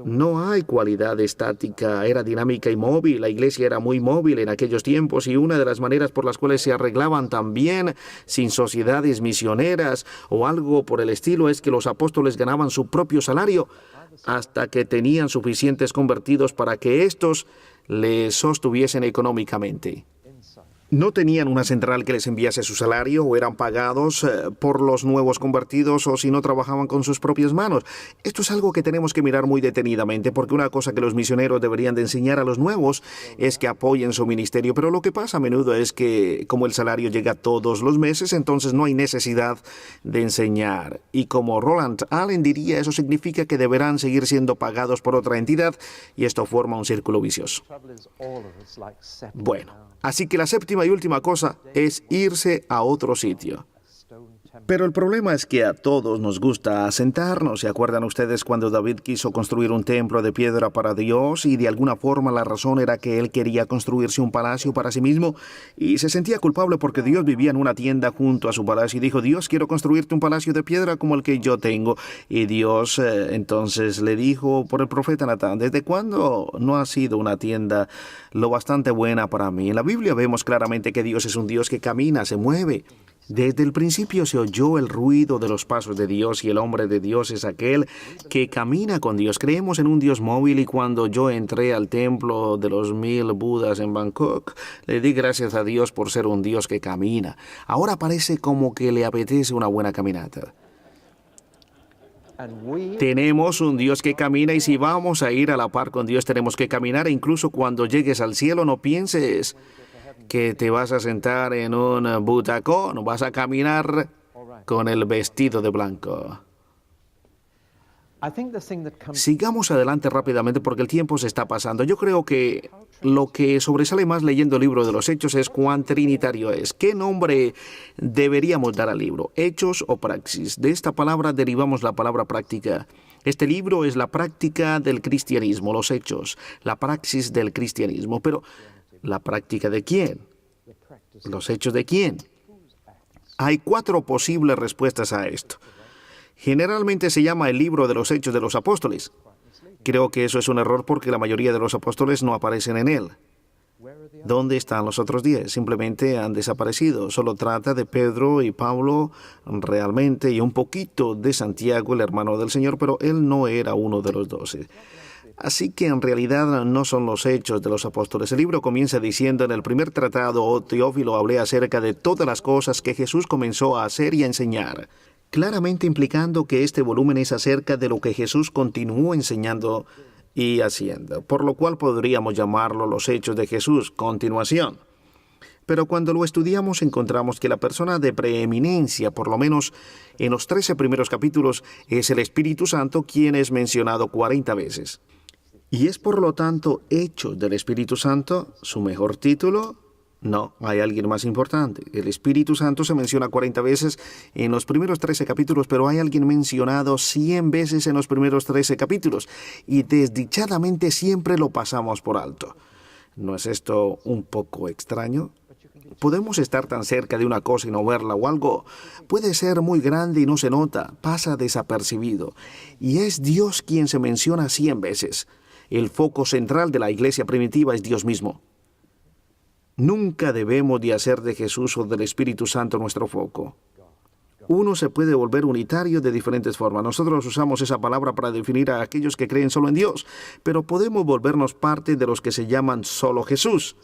No hay cualidad estática, era dinámica y móvil. La iglesia era muy móvil en aquellos tiempos, y una de las maneras por las cuales se arreglaban también sin sociedades misioneras o algo por el estilo es que los apóstoles ganaban su propio salario hasta que tenían suficientes convertidos para que éstos les sostuviesen económicamente. No tenían una central que les enviase su salario o eran pagados por los nuevos convertidos o si no trabajaban con sus propias manos. Esto es algo que tenemos que mirar muy detenidamente, porque una cosa que los misioneros deberían de enseñar a los nuevos es que apoyen su ministerio. Pero lo que pasa a menudo es que como el salario llega todos los meses, entonces no hay necesidad de enseñar. Y como Roland Allen diría, eso significa que deberán seguir siendo pagados por otra entidad y esto forma un círculo vicioso. Bueno, así que la séptima y última cosa es irse a otro sitio. Pero el problema es que a todos nos gusta asentarnos. ¿Se acuerdan ustedes cuando David quiso construir un templo de piedra para Dios y de alguna forma la razón era que él quería construirse un palacio para sí mismo y se sentía culpable porque Dios vivía en una tienda junto a su palacio y dijo: Dios, quiero construirte un palacio de piedra como el que yo tengo? Y Dios entonces le dijo por el profeta Natán: ¿desde cuándo no ha sido una tienda lo bastante buena para mí? En la Biblia vemos claramente que Dios es un Dios que camina, se mueve. Desde el principio se oyó el ruido de los pasos de Dios y el hombre de Dios es aquel que camina con Dios. Creemos en un Dios móvil y cuando yo entré al templo de los 1000 Budas en Bangkok, le di gracias a Dios por ser un Dios que camina. Ahora parece como que le apetece una buena caminata. Tenemos un Dios que camina y si vamos a ir a la par con Dios tenemos que caminar, e incluso cuando llegues al cielo no pienses que te vas a sentar en un butacón, vas a caminar con el vestido de blanco. Sigamos adelante rápidamente porque el tiempo se está pasando. Yo creo que lo que sobresale más leyendo el libro de los Hechos es cuán trinitario es. ¿Qué nombre deberíamos dar al libro? ¿Hechos o praxis? De esta palabra derivamos la palabra práctica. Este libro es la práctica del cristianismo, los hechos, la praxis del cristianismo. Pero ¿la práctica de quién? ¿Los hechos de quién? Hay 4 posibles respuestas a esto. Generalmente se llama el libro de los Hechos de los Apóstoles. Creo que eso es un error porque la mayoría de los apóstoles no aparecen en él. ¿Dónde están los otros 10? Simplemente han desaparecido. Solo trata de Pedro y Pablo realmente y un poquito de Santiago, el hermano del Señor, pero él no era uno de los 12. Así que en realidad no son los hechos de los apóstoles. El libro comienza diciendo: en el primer tratado, oh Teófilo, hablé acerca de todas las cosas que Jesús comenzó a hacer y a enseñar, claramente implicando que este volumen es acerca de lo que Jesús continuó enseñando y haciendo, por lo cual podríamos llamarlo los hechos de Jesús, continuación. Pero cuando lo estudiamos encontramos que la persona de preeminencia, por lo menos en los 13 primeros capítulos, es el Espíritu Santo, quien es mencionado 40 veces. ¿Y es por lo tanto Hechos del Espíritu Santo su mejor título? No, hay alguien más importante. El Espíritu Santo se menciona 40 veces en los primeros 13 capítulos, pero hay alguien mencionado 100 veces en los primeros 13 capítulos, y desdichadamente siempre lo pasamos por alto. ¿No es esto un poco extraño? Podemos estar tan cerca de una cosa y no verla, o algo puede ser muy grande y no se nota, pasa desapercibido. Y es Dios quien se menciona 100 veces. El foco central de la iglesia primitiva es Dios mismo. Nunca debemos de hacer de Jesús o del Espíritu Santo nuestro foco. Uno se puede volver unitario de diferentes formas. Nosotros usamos esa palabra para definir a aquellos que creen solo en Dios, pero podemos volvernos parte de los que se llaman solo Jesús.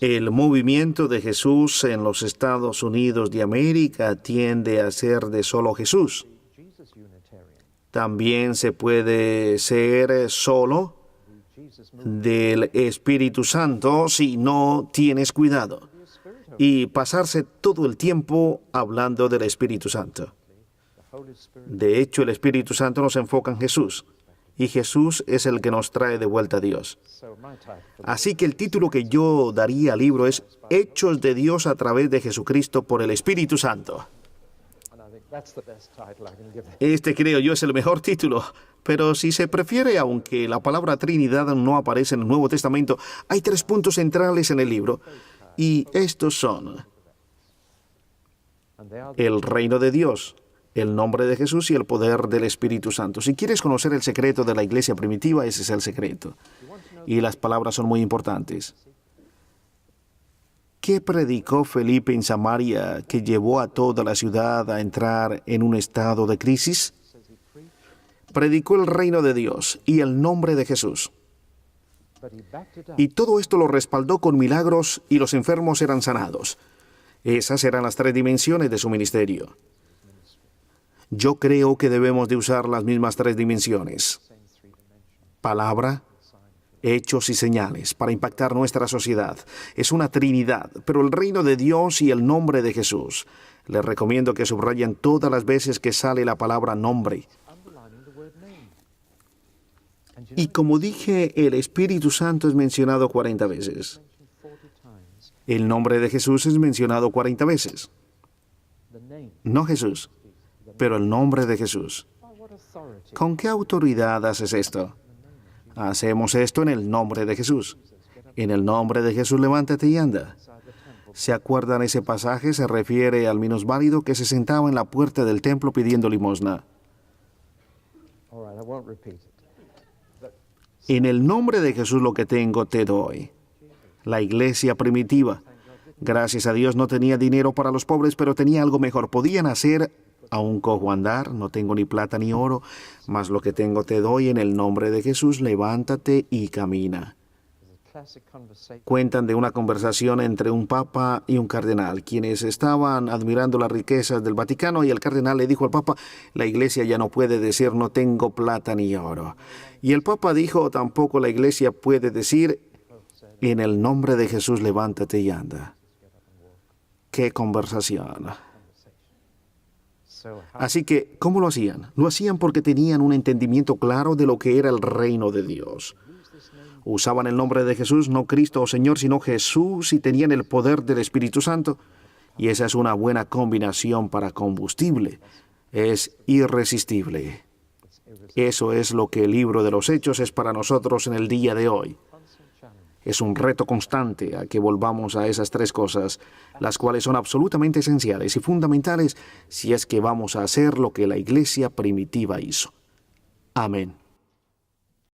El movimiento de Jesús en los Estados Unidos de América tiende a ser de solo Jesús. También se puede ser solo del Espíritu Santo si no tienes cuidado, y pasarse todo el tiempo hablando del Espíritu Santo. De hecho, el Espíritu Santo nos enfoca en Jesús, y Jesús es el que nos trae de vuelta a Dios. Así que el título que yo daría al libro es Hechos de Dios a través de Jesucristo por el Espíritu Santo. Este, creo yo, es el mejor título. Pero si se prefiere, aunque la palabra Trinidad no aparece en el Nuevo Testamento, hay 3 puntos centrales en el libro. Y estos son: el reino de Dios, el nombre de Jesús y el poder del Espíritu Santo. Si quieres conocer el secreto de la iglesia primitiva, ese es el secreto. Y las palabras son muy importantes. ¿Qué predicó Felipe en Samaria que llevó a toda la ciudad a entrar en un estado de crisis? Predicó el reino de Dios y el nombre de Jesús. Y todo esto lo respaldó con milagros y los enfermos eran sanados. Esas eran las 3 dimensiones de su ministerio. Yo creo que debemos de usar las mismas 3 dimensiones: palabra, hechos y señales, para impactar nuestra sociedad. Es una trinidad, pero el reino de Dios y el nombre de Jesús. Les recomiendo que subrayen todas las veces que sale la palabra nombre. Y como dije, el Espíritu Santo es mencionado 40 veces. El nombre de Jesús es mencionado 40 veces. No Jesús, pero el nombre de Jesús. ¿Con qué autoridad haces esto? Hacemos esto en el nombre de Jesús. En el nombre de Jesús, levántate y anda. ¿Se acuerdan ese pasaje? Se refiere al minusválido que se sentaba en la puerta del templo pidiendo limosna. En el nombre de Jesús lo que tengo te doy. La iglesia primitiva, gracias a Dios, no tenía dinero para los pobres, pero tenía algo mejor. Podían hacer a un cojo andar. No tengo ni plata ni oro, mas lo que tengo te doy. En el nombre de Jesús, levántate y camina. Cuentan de una conversación entre un papa y un cardenal, quienes estaban admirando las riquezas del Vaticano, y el cardenal le dijo al papa: la iglesia ya no puede decir no tengo plata ni oro. Y el papa dijo: tampoco la iglesia puede decir en el nombre de Jesús levántate y anda. ¡Qué conversación! Así que, ¿cómo lo hacían? Lo hacían porque tenían un entendimiento claro de lo que era el reino de Dios. Usaban el nombre de Jesús, no Cristo o Señor, sino Jesús, y tenían el poder del Espíritu Santo. Y esa es una buena combinación para combustible. Es irresistible. Eso es lo que el libro de los Hechos es para nosotros en el día de hoy. Es un reto constante a que volvamos a esas 3 cosas, las cuales son absolutamente esenciales y fundamentales si es que vamos a hacer lo que la iglesia primitiva hizo. Amén.